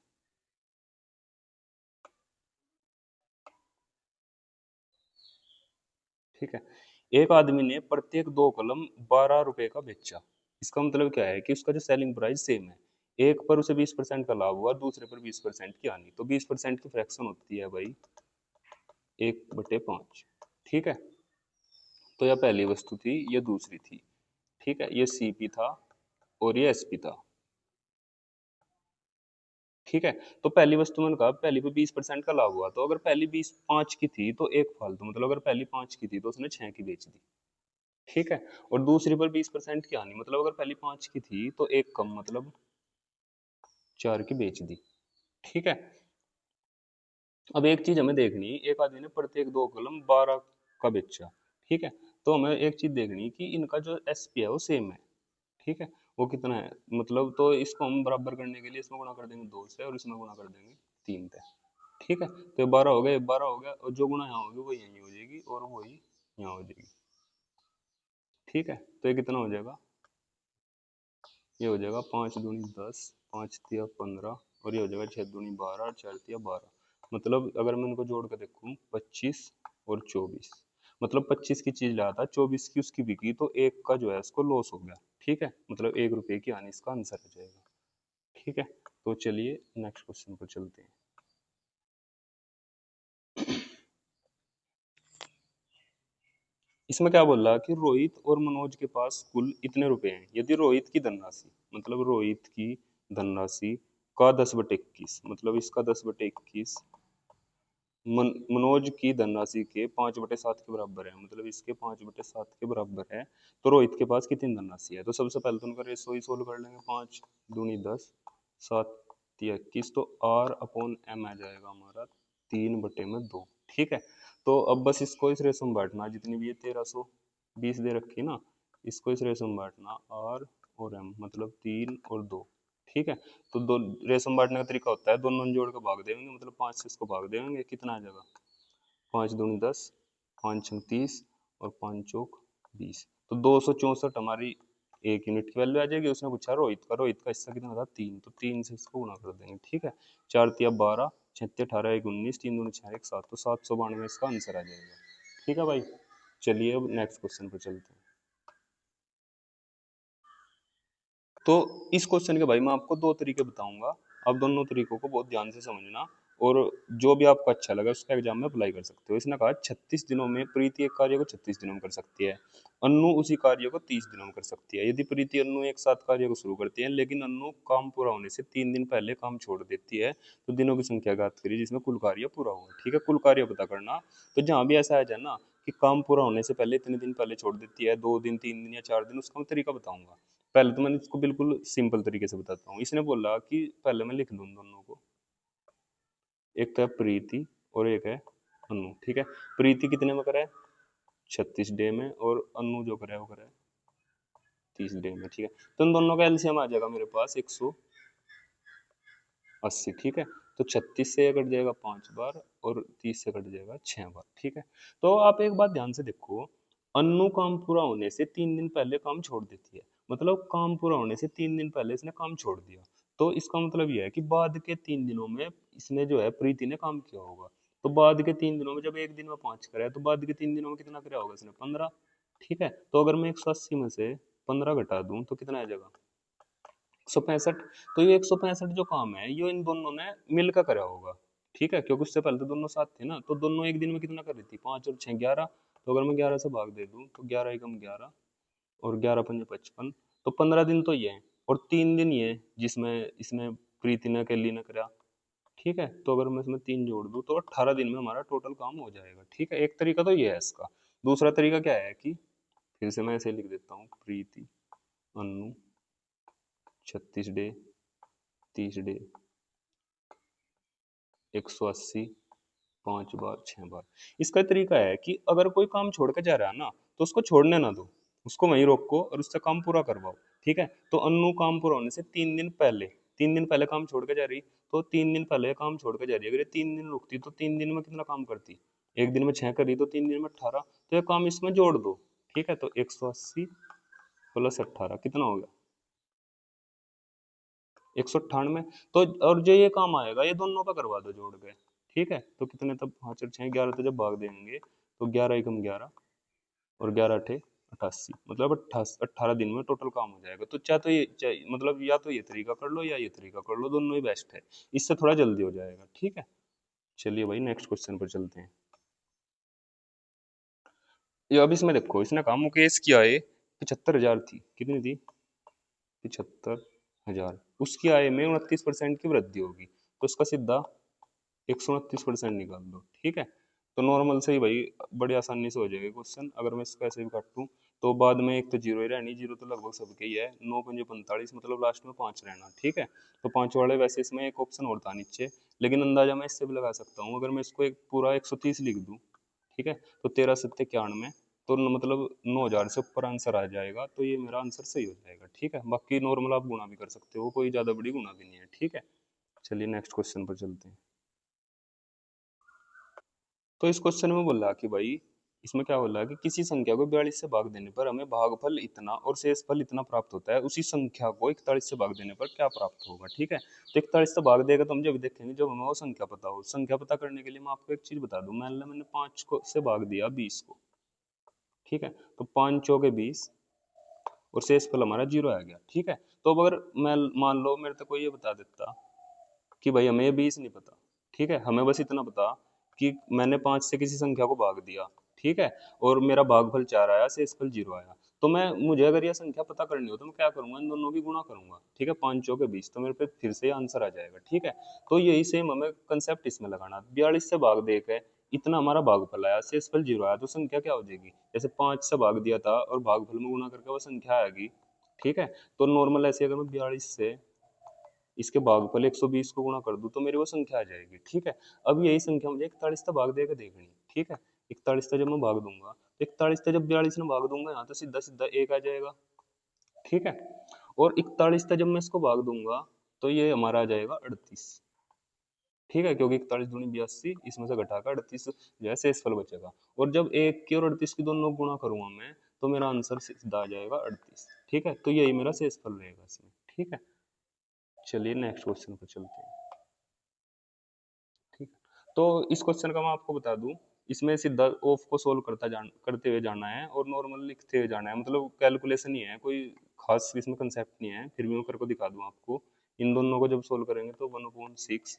ठीक है, एक आदमी ने प्रत्येक 2 कलम 12 रुपए का बेचा। इसका मतलब क्या है कि उसका जो सेलिंग प्राइस सेम है, एक पर उसे 20% का लाभ हुआ, दूसरे पर 20% की हानि। तो 20% की फ्रैक्शन होती है भाई 1/5। ठीक है, तो यह पहली वस्तु थी, ये दूसरी थी। ठीक है, ये सीपी था और ये एसपी था। ठीक है, तो पहली वस्तु मैंने कहा पहली पे 20% का लाभ हुआ, तो अगर पहली 5 की थी तो एक फालतू, मतलब अगर पहली 5 की थी तो उसने 6 की बेच दी। ठीक है, और दूसरी पर 20% की हानि, मतलब अगर पहली 5 की थी तो एक कम, मतलब 4 की बेच दी। ठीक है, अब एक चीज हमें देखनी, एक आदमी ने प्रत्येक 2 कलम 12 का बेचा। ठीक है, तो हमें एक चीज देखनी कि इनका जो एसपी है वो सेम है। ठीक है, वो कितना है, मतलब तो इसको हम बराबर करने के लिए इसमें गुणा कर देंगे 2 से और इसमें गुणा कर देंगे 3 से। ठीक है, तो ये 12 हो गया, 12 हो गया, और जो गुणा यहाँ होगी वो यहीं हो जाएगी और वही यहाँ हो जाएगी। ठीक है, तो ये कितना हो जाएगा, ये हो जाएगा 5 × 10, 5 × 3 = 15 और ये हो जाएगा 6 × 2 = 12 और 4 × 3 = 12। मतलब अगर मैं इनको जोड़ कर देखूँ 25 और 24, मतलब 25 की चीज लाया था, 24 की उसकी बिकी, तो एक का जो है उसको लॉस हो गया। ठीक है, मतलब 1 रुपए की हानि इसका आंसर हो जाएगा। ठीक है, तो चलिए नेक्स्ट क्वेश्चन पर चलते हैं। इसमें क्या बोल रहा है कि रोहित और मनोज के पास कुल इतने रुपए हैं, यदि रोहित की धनराशि, मतलब रोहित की धनराशि का 10/21, मतलब इसका 10/21 मनोज की धनराशि के 5/7 के बराबर है, मतलब इसके 5/7 के बराबर है, तो रोहित के पास कितनी धनराशि है। तो सबसे पहले तो उनका रेशो ही सोल्व कर लेंगे, 5 दूनी 10, 7 × 21, तो R/M आ जाएगा हमारा 3/2। ठीक है, तो अब बस इसको इस रेशो में बांटना, जितनी भी ये 1320 दे रखी ना, इसको इस रेशो में बांटना, R और M मतलब 3 और 2। ठीक है, तो दो रेशम बांटने का तरीका होता है दोनों जोड़ के भाग देंगे, मतलब 5 से इसको भाग देंगे, कितना आ जाएगा 5 दूनी 10, 5 × 6 = 30 और 5 × 4 = 20, तो 264 हमारी एक यूनिट की वैल्यू आ जाएगी। उसने पूछा रोहित का हिस्सा कितना था 3, तो 3 से इसको गुणा कर देंगे। ठीक है, 4 × 3 = 12, 6 × 18 = 19, 3 दूनी 4 = 7, तो 792 इसका आंसर आ जाएगा। ठीक है भाई, चलिए अब नेक्स्ट क्वेश्चन पर चलते हैं। तो इस क्वेश्चन के भाई मैं आपको दो तरीके बताऊंगा, आप दोनों तरीकों को बहुत ध्यान से समझना, और जो भी आपको अच्छा लगा उसका एग्जाम में अप्लाई कर सकते हो। इसने कहा 36 दिनों में प्रीति एक कार्य को 36 दिनों में कर सकती है, अन्नू उसी कार्य को 30 दिनों में कर सकती है। यदि प्रीति अन्नू एक साथ कार्य को शुरू करती है लेकिन अन्नू काम पूरा होने से 3 दिन पहले काम छोड़ देती है, तो दिनों की संख्या ज्ञात करिए जिसमें कुल कार्य पूरा हुआ। ठीक है, कुल कार्य पता करना, तो जहां भी ऐसा आ जाए ना कि काम पूरा होने से पहले इतने दिन पहले छोड़ देती है, 2 दिन 3 दिन या 4 दिन, उसका मैं तरीका बताऊंगा। पहले तो मैंने इसको बिल्कुल सिंपल तरीके से बताता हूँ। इसने बोला कि पहले मैं लिख लूँ दोनों को, एक तो है प्रीति और एक है अनु, ठीक है। प्रीति कितने में करा है, 36 डे में, और अनु जो करा है वो करा है 30 डे में, ठीक है। तो इन दोनों का एलसीएम आ जाएगा मेरे पास 180, ठीक है। तो 36 से ये कट जाएगा 5 बार और 30 से कट जाएगा 6 बार, ठीक है। तो आप एक बात ध्यान से देखो, अनु काम पूरा होने से 3 दिन पहले काम छोड़ देती है, मतलब काम पूरा होने से 3 दिन पहले इसने काम छोड़ दिया। तो इसका मतलब यह है कि बाद के 3 दिनों में इसने जो है प्रीति ने काम किया होगा। तो बाद के 3 दिनों में, जब एक दिन में 5 करा है, तो बाद के 3 दिनों में कितना करा होगा इसने, 15, ठीक है। तो अगर मैं 180 में से 15 घटा दूं तो कितना आ जाएगा, 165। तो ये 165 जो काम है ये इन दोनों ने मिलकर करा होगा, ठीक है, क्योंकि उससे पहले तो दोनों साथ थे ना। तो दोनों एक दिन में कितना कर रही थी, 5 और 6 11। तो अगर मैं 11 से भाग दे दूं तो 11 एकम 11 और 11 पंजे 55। तो 15 दिन तो ये है, और 3 दिन ये जिसमें इसमें प्रीति ने अकेली ने करा, ठीक है। तो अगर मैं इसमें 3 जोड़ दूं तो 18 दिन में हमारा टोटल काम हो जाएगा, ठीक है। एक तरीका तो ये है इसका। दूसरा तरीका क्या है कि फिर से मैं ऐसे लिख देता हूँ, प्रीति अनु 36 डे 30 डे 180, 5 बार 6 बार। इसका तरीका है कि अगर कोई काम छोड़ के जा रहा है ना, तो उसको छोड़ने ना दो, उसको वहीं रोको और उससे काम पूरा करवाओ, ठीक है। तो अनु काम पूरा होने से 3 दिन पहले, 3 दिन पहले काम छोड़ के जा रही, तो 3 दिन पहले काम छोड़ के जा रही है। अगर ये 3 दिन रुकती तो 3 दिन में कितना काम करती, एक दिन में 6 करी तो 3 दिन में 18। तो ये काम इसमें जोड़ दो, ठीक है। तो 180 + 18 कितना हो गया, 198। तो और जो ये काम आएगा ये दोनों का करवा दो जोड़ के, ठीक है। तो कितने, तब 5 और 6 11, तो जब भाग देंगे तो 11 एकम 11 और 11 अठे 88, मतलब 18 दिन में टोटल काम हो जाएगा। तो चाहे मतलब या तो ये तरीका कर लो या ये तरीका कर लो, दोनों ही बेस्ट है, इससे थोड़ा जल्दी हो जाएगा, ठीक है। चलिए भाई नेक्स्ट क्वेश्चन पर चलते हैं। ये अब इसमें देखो, इसने कहा मुकेश की आय 75,000 थी, कितनी थी, 75,000। उसकी आय में 29% की वृद्धि होगी, तो उसका सीधा 129% निकाल दो, ठीक है। तो नॉर्मल से ही भाई बड़ी आसानी से हो जाएगा क्वेश्चन। अगर मैं इसको ऐसे भी काटूं तो बाद में एक तो जीरो ही रहनी, जीरो तो लगभग सबके ही है, 9 पंजे 45, मतलब लास्ट में 5 रहना, ठीक है। तो 5 वाले, वैसे इसमें एक ऑप्शन और था नीचे, लेकिन अंदाजा मैं इससे भी लगा सकता हूँ। अगर मैं इसको एक पूरा 130 लिख दूँ, ठीक है, तो 13 सत्ते 91, तो मतलब 9,000 से ऊपर आंसर आ जाएगा। तो ये मेरा आंसर सही हो जाएगा, ठीक है। बाकी नॉर्मल आप गुणा भी कर सकते हो, कोई ज़्यादा बड़ी गुणा भी नहीं है, ठीक है। चलिए नेक्स्ट क्वेश्चन पर चलते हैं। तो इस क्वेश्चन में बोला कि भाई, इसमें क्या बोला कि किसी संख्या को 42 से भाग देने पर हमें भागफल इतना और शेषफल इतना प्राप्त होता है, उसी संख्या को 41 से भाग देने पर क्या प्राप्त होगा, ठीक है। तो 41 से भाग देगा तो हम जब देखेंगे जब हमें वो संख्या पता हो। संख्या पता करने के लिए मैं आपको एक चीज बता दूं, मान लो मैंने 5 को से भाग दिया 20 को, ठीक है। तो 5 चौके 20 और शेषफल हमारा 0 आ गया, ठीक है। तो अब अगर मैं मान लो मेरे तक कोई ये बता देता कि भाई हमें ये 20 नहीं पता, ठीक है, हमें बस इतना पता कि मैंने 5 से किसी संख्या को भाग दिया, ठीक है, और मेरा भागफल 4 आया, शेषफल 0 आया। तो मैं, मुझे अगर यह संख्या पता करनी हो तो मैं क्या करूंगा, इन दोनों की गुणा करूंगा, ठीक है। 5 चौके 20, तो मेरे पे फिर से आंसर आ जाएगा, ठीक है। तो यही सेम हमें कंसेप्ट इसमें लगाना, 42 से भाग दे के इतना हमारा भागफल आया, शेषफल 0 आया, तो संख्या क्या हो जाएगी, जैसे 5 से भाग दिया था और भागफल में गुणा करके वो संख्या आएगी, ठीक है। तो नॉर्मल ऐसे अगर मैं 42 से इसके भागफल 120 को गुणा कर दूं तो मेरी वो संख्या आ जाएगी, ठीक है। अब यही संख्या मुझे 41 से भाग देकर देखनी, ठीक है। 41 से जब मैं भाग दूंगा तो 41 से जब 42 में भाग दूंगा यहाँ तो सीधा सीधा एक आ जाएगा, ठीक है। और 41 से जब मैं इसको भाग दूंगा तो ये हमारा आ जाएगा 38, ठीक है, क्योंकि 41 दूनी 82, इसमें से घटाकर 38 जो है शेषफल बचेगा। और जब एक की और 38 की दोनों गुणा करूंगा मैं तो मेरा आंसर सीधा आ जाएगा 38, ठीक है। तो यही मेरा शेषफल रहेगा इसमें, ठीक है। चलिए नेक्स्ट क्वेश्चन पर चलते हैं, ठीक है। तो इस क्वेश्चन का मैं आपको बता दूं, इसमें सीधा ऑफ को सोल्व करते हुए जाना है और नॉर्मल लिखते हुए जाना है, मतलब कैलकुलेशन ही है, कोई खास इसमें कंसेप्ट नहीं है। फिर भी मैं करके दिखा दूं आपको। इन दोनों को जब सोल्व करेंगे तो 1/6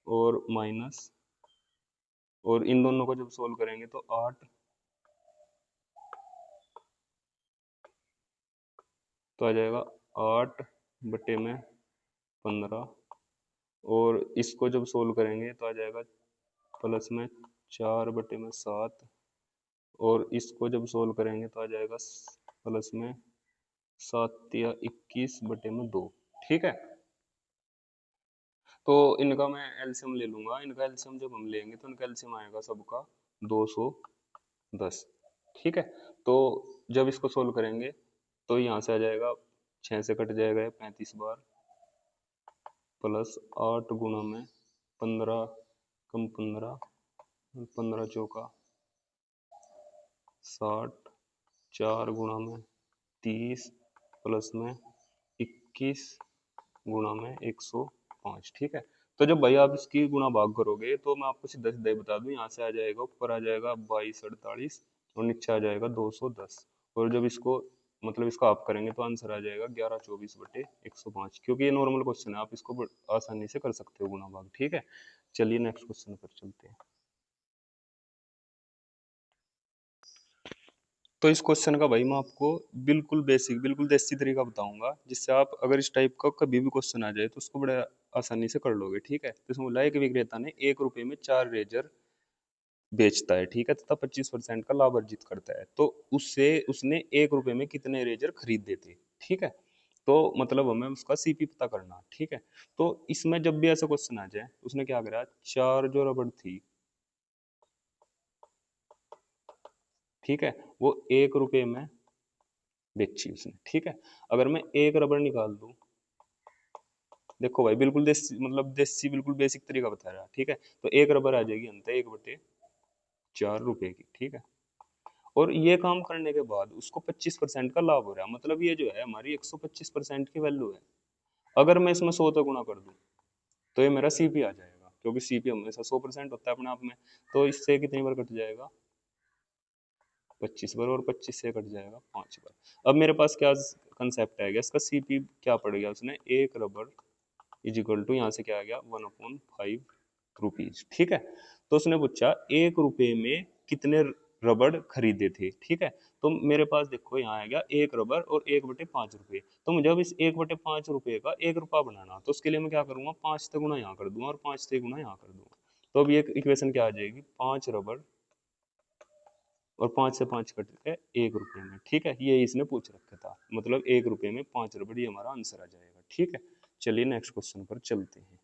और माइनस, और इन दोनों को जब सोल्व करेंगे तो 8, तो आ जाएगा 8/15। और इसको जब सोल्व करेंगे तो आ जाएगा प्लस में 4/7। और इसको जब सोल्व करेंगे तो आ जाएगा प्लस में 7 या 21/2। ठीक है, तो इनका मैं एलसीएम ले लूंगा। इनका एलसीएम जब हम लेंगे तो इनका एलसीएम आएगा सबका 210। ठीक है, तो जब इसको सोल्व करेंगे तो यहाँ से आ जाएगा, 6 से कट जाएगा ये 35 बार, प्लस 8 गुणा में 15, कम 15, 15 चौका 60, 4 गुणा में 30, प्लस में 21 गुणा में 105। ठीक है, तो जब भाई आप इसकी गुणा भाग करोगे तो मैं आपको सीधा सीधा ही बता दूं, यहाँ से आ जाएगा, ऊपर आ जाएगा 2248 और नीचे आ जाएगा 210। और जब इसको मतलब इसका आप करेंगे तो आंसर आ जाएगा 1124/105, क्योंकि ये नॉर्मल क्वेश्चन है, आप इसको आसानी से कर सकते हो गुणा भाग। ठीक है, चलिए नेक्स्ट क्वेश्चन पर चलते हैं। तो इस क्वेश्चन का भाई मैं आपको बिल्कुल बेसिक, बिल्कुल देसी तरीका बताऊंगा, जिससे आप अगर इस टाइप का कभी भी क्वेश्चन आ जाए तो उसको बड़े आसानी से कर लोगे। ठीक है, तो इसमें बोला एक विक्रेता ने 1 रुपए में 4 रेजर बेचता है, ठीक है, तथा 25% का लाभ अर्जित करता है, तो उससे उसने 1 रुपए में कितने रेजर खरीदे थे। ठीक है, तो मतलब हमें उसका सीपी पता करना। ठीक है, तो इसमें जब भी ऐसा क्वेश्चन आ जाए, उसने क्या करा, 4 जो रबड़ थी, ठीक है, वो 1 रुपए में बेची उसने। ठीक है, अगर मैं एक रबड़ निकाल दूं, देखो भाई बिल्कुल देसी, मतलब देसी बिल्कुल बेसिक तरीका बता रहा है। ठीक है, तो एक रबड़ आ जाएगी अंत 1/4 रुपए की। ठीक है, और ये काम करने के बाद उसको 25% का लाभ हो रहा है, मतलब ये जो है हमारी 125% की वैल्यू है। अगर मैं इसमें 100 गुना कर दूं तो ये मेरा सीपी आ जाएगा, क्योंकि सीपी हमेशा 100% होता है अपने आप में। तो इससे कितनी बार कट जाएगा, 25 बार, और 25 से कट जाएगा 5 बार। अब मेरे पास क्या कंसेप्ट आ गया, इसका सीपी क्या पड़ गया, उसने एक रबड़ इज इक्वल टू, यहाँ से क्या आ गया, 1/5 रुपीज। ठीक है, तो उसने पूछा 1 रुपए में कितने रबड़ खरीदे थे। ठीक है, तो मेरे पास देखो यहाँ आ गया एक रबड़ और 1/5 रुपए। तो मुझे अब इस 1/5 रुपए का 1 रुपया बनाना, तो उसके लिए मैं क्या करूंगा, 5 से गुना यहाँ कर दूंगा और 5 से गुना यहाँ कर दूंगा। तो अब ये इक्वेशन क्या आ जाएगी, 5 रबड़ और 5 से 5 कट के 1 रुपए में। ठीक है, ये इसने पूछ रखा था, मतलब 1 रुपए में 5 रबड़, ये हमारा आंसर आ जाएगा। ठीक है, चलिए नेक्स्ट क्वेश्चन पर चलते हैं।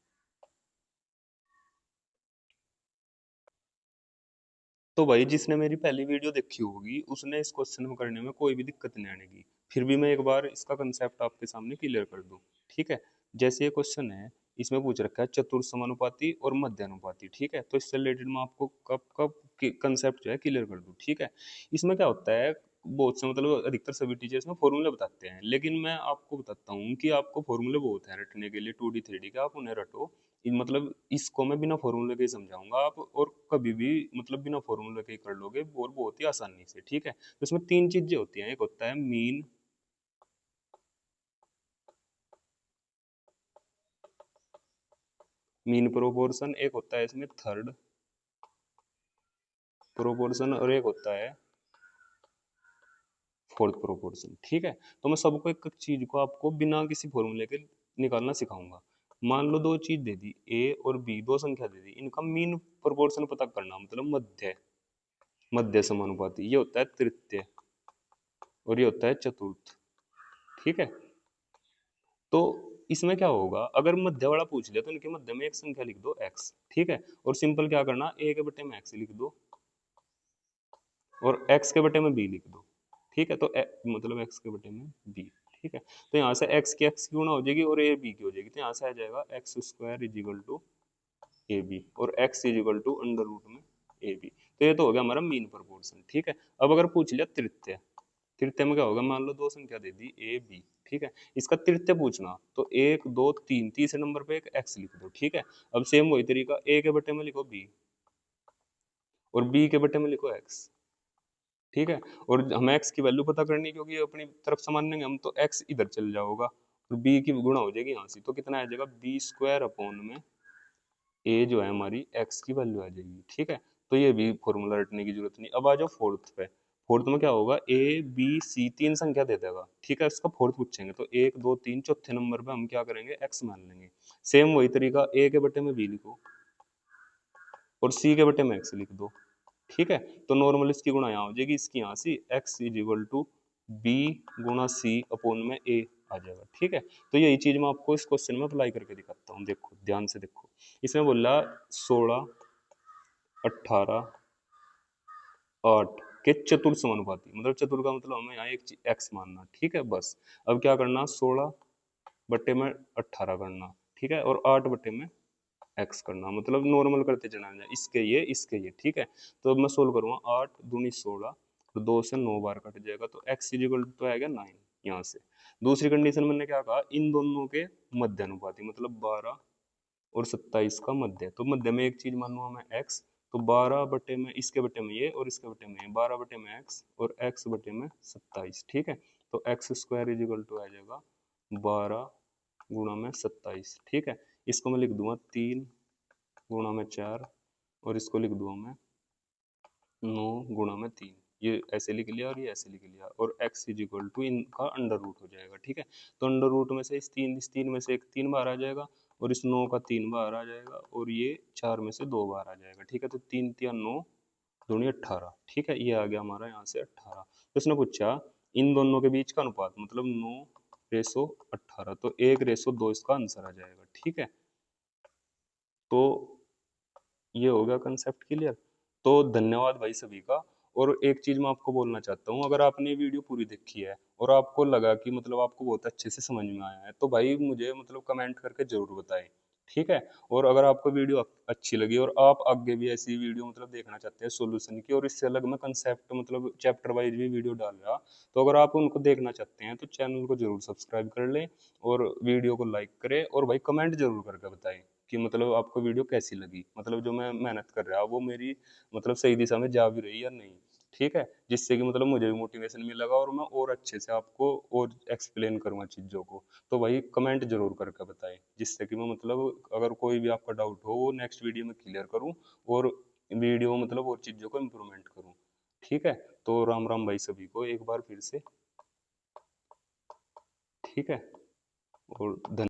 तो भाई जिसने मेरी पहली वीडियो देखी होगी उसने इस क्वेश्चन को करने में कोई भी दिक्कत नहीं आनेगी। फिर भी मैं एक बार इसका कंसेप्ट आपके सामने क्लियर कर दूं। ठीक है, जैसे ये क्वेश्चन है, इसमें पूछ रखा है चतुर समानुपाती और मध्यानुपाती। ठीक है, तो इससे रिलेटेड मैं आपको कब कब कंसेप्ट जो है क्लियर कर दूं। ठीक है, इसमें क्या होता है, बहुत से मतलब अधिकतर सभी टीचर्स में फॉर्मूले बताते हैं, लेकिन मैं आपको बताता हूँ कि आपको फॉर्मूले बहुत हैं रटने के लिए, 2D 3D के, आप उन्हें रटो। मतलब इसको मैं बिना फॉर्मूले के ही समझाऊंगा, आप और कभी भी मतलब बिना फॉर्मूले के ही कर लोगे और बहुत ही आसानी से। ठीक है, तो इसमें 3 चीजें होती हैं, एक होता है मीन, मीन प्रोपोर्शन, एक होता है इसमें थर्ड प्रोपोर्शन, और एक होता है फोर्थ प्रोपोर्शन। ठीक है, तो मैं सबको एक एक चीज को आपको बिना किसी फॉर्मूले के निकालना सिखाऊंगा। मान लो दो चीज दे दी, ए और बी, दो संख्या दे दी, इनका मीन प्रोपोर्शन पता करना, मतलब मध्य, मध्य समानुपाती, ये होता है तृतीय और ये होता है चतुर्थ। ठीक है, तो इसमें क्या होगा, अगर मध्य वाला पूछ लिया तो इनके मध्य में एक संख्या लिख दो x। ठीक है, और सिंपल क्या करना, a के बटे में x लिख दो और x के बटे में b लिख दो। ठीक है, तो मतलब x के बटे में b। ठीक है, तो यहाँ से x की गुणा हो जाएगी और a b की हो जाएगी, तो यहाँ से आ जाएगा x² is equal to A B और x is equal to under root में ए बी। तो ये तो हो गया हमारा मीन प्रोपोर्शन। ठीक है, अब अगर पूछ लिया तृतीय, तृतीय में क्या होगा, मान लो दो संख्या दे दी ए बी। ठीक है, इसका तृतीय पूछना, तो 1 2 3, तीसरे नंबर पे एक एक्स लिख दो। ठीक है, अब सेम वही तरीका, ए के बटे में लिखो बी और बी के बटे में लिखो एक्स। ठीक है, और हमें एक्स की वैल्यू पता करनी है, क्योंकि ये अपनी तरफ से मान लेंगे हम, तो एक्स इधर चल जाओगा और बी की गुणा हो जाएगी यहाँ से, तो कितना आ जाएगा, b² अपॉन में ए जो है हमारी एक्स की वैल्यू आ जाएगी। ठीक है, तो ये भी फॉर्मूला रटने की जरूरत नहीं। अब आ जाओ फोर्थ पे, फोर्थ में क्या होगा, ए बी सी तीन संख्या दे देगा। ठीक है, इसका फोर्थ पूछेंगे तो 1 2 3, चौथे नंबर पे हम क्या करेंगे, एक्स मान लेंगे। सेम वही तरीका, ए के बटे में बी लिखो और सी के बटे में एक्स लिख दो। ठीक है, तो नॉर्मल इसकी गुणा यहाँ हो जाएगी, इसकी यहाँ से x is equal to B गुणा सी अपोन में ए आ जाएगा। ठीक है, तो यही चीज मैं आपको इस क्वेश्चन में अप्लाई करके दिखाता हूँ। देखो ध्यान से देखो, इसमें बोला 16 18 8 के चतुर समानुपाती, मतलब चतुर का मतलब हमें यहाँ एक एक्स मानना। ठीक है, बस अब क्या करना, 16 बट्टे में 18 करना, ठीक है, और 8 बट्टे में एक्स करना, मतलब नॉर्मल करते चलना है, इसके ये। ठीक है, तो अब मैं सोल्व करूंगा, 8 दूनी 16, तो 2 से 9 बार कट जाएगा, तो एक्स इजिकल तो आएगा 9 यहाँ से। दूसरी कंडीशन मैंने क्या कहा, इन दोनों के मध्य अनुपाती, मतलब 12 और 27 का मध्य, तो मध्य में एक चीज मानूंगा मैं एक्स, तो 12 बटे में इसके बटे में ये और इसके बटे में ये, 12 बटे में एक्स और एक्स बटे में 27। ठीक है, तो एक्स स्क्वायर इजिकल टू आ जाएगा 12 गुणा में 27। ठीक है, इसको मैं लिख दूंगा 3 गुणा में 4 और इसको लिख दूंगा मैं 9 गुणा में 3, ये ऐसे लिख लिया और ये ऐसे लिख लिया, और x इज इक्वल टू इनका अंडर रूट हो जाएगा। ठीक है, तो अंडर रूट में से इस तीन में से एक 3 बार आ जाएगा, और इस 9 का 3 बार आ जाएगा, और ये 4 में से 2 बार आ जाएगा। ठीक है, तो 3 3 9 दूनी 18। ठीक है, ये आ गया हमारा यहाँ से 18। तो इसने पूछा इन दोनों के बीच का अनुपात, मतलब 9:18, तो 1:2 इसका आंसर आ जाएगा। ठीक है, तो ये हो गया कंसेप्ट क्लियर। तो धन्यवाद भाई सभी का। और एक चीज मैं आपको बोलना चाहता हूँ, अगर आपने वीडियो पूरी देखी है और आपको लगा कि मतलब आपको बहुत अच्छे से समझ में आया है, तो भाई मुझे मतलब कमेंट करके जरूर बताएं। ठीक है, और अगर आपको वीडियो अच्छी लगी और आप आगे भी ऐसी वीडियो मतलब देखना चाहते हैं सॉल्यूशन की, और इससे अलग मैं कंसेप्ट मतलब चैप्टर वाइज भी वीडियो डाल रहा, तो अगर आप उनको देखना चाहते हैं तो चैनल को जरूर सब्सक्राइब कर लें और वीडियो को लाइक करें, और भाई कमेंट जरूर करके बताएं कि मतलब आपको वीडियो कैसी लगी, मतलब जो मैं मेहनत कर रहा वो मेरी मतलब सही दिशा में जा भी रही या नहीं। ठीक है, जिससे कि मतलब मुझे भी मोटिवेशन मिलेगा और मैं और अच्छे से आपको और एक्सप्लेन करूंगा चीज़ों को। तो भाई कमेंट जरूर करके बताएं, जिससे कि मैं मतलब अगर कोई भी आपका डाउट हो वो नेक्स्ट वीडियो में क्लियर करूं, और वीडियो मतलब और चीज़ों को इम्प्रूवमेंट करूं। ठीक है, तो राम राम भाई सभी को एक बार फिर से। ठीक है, और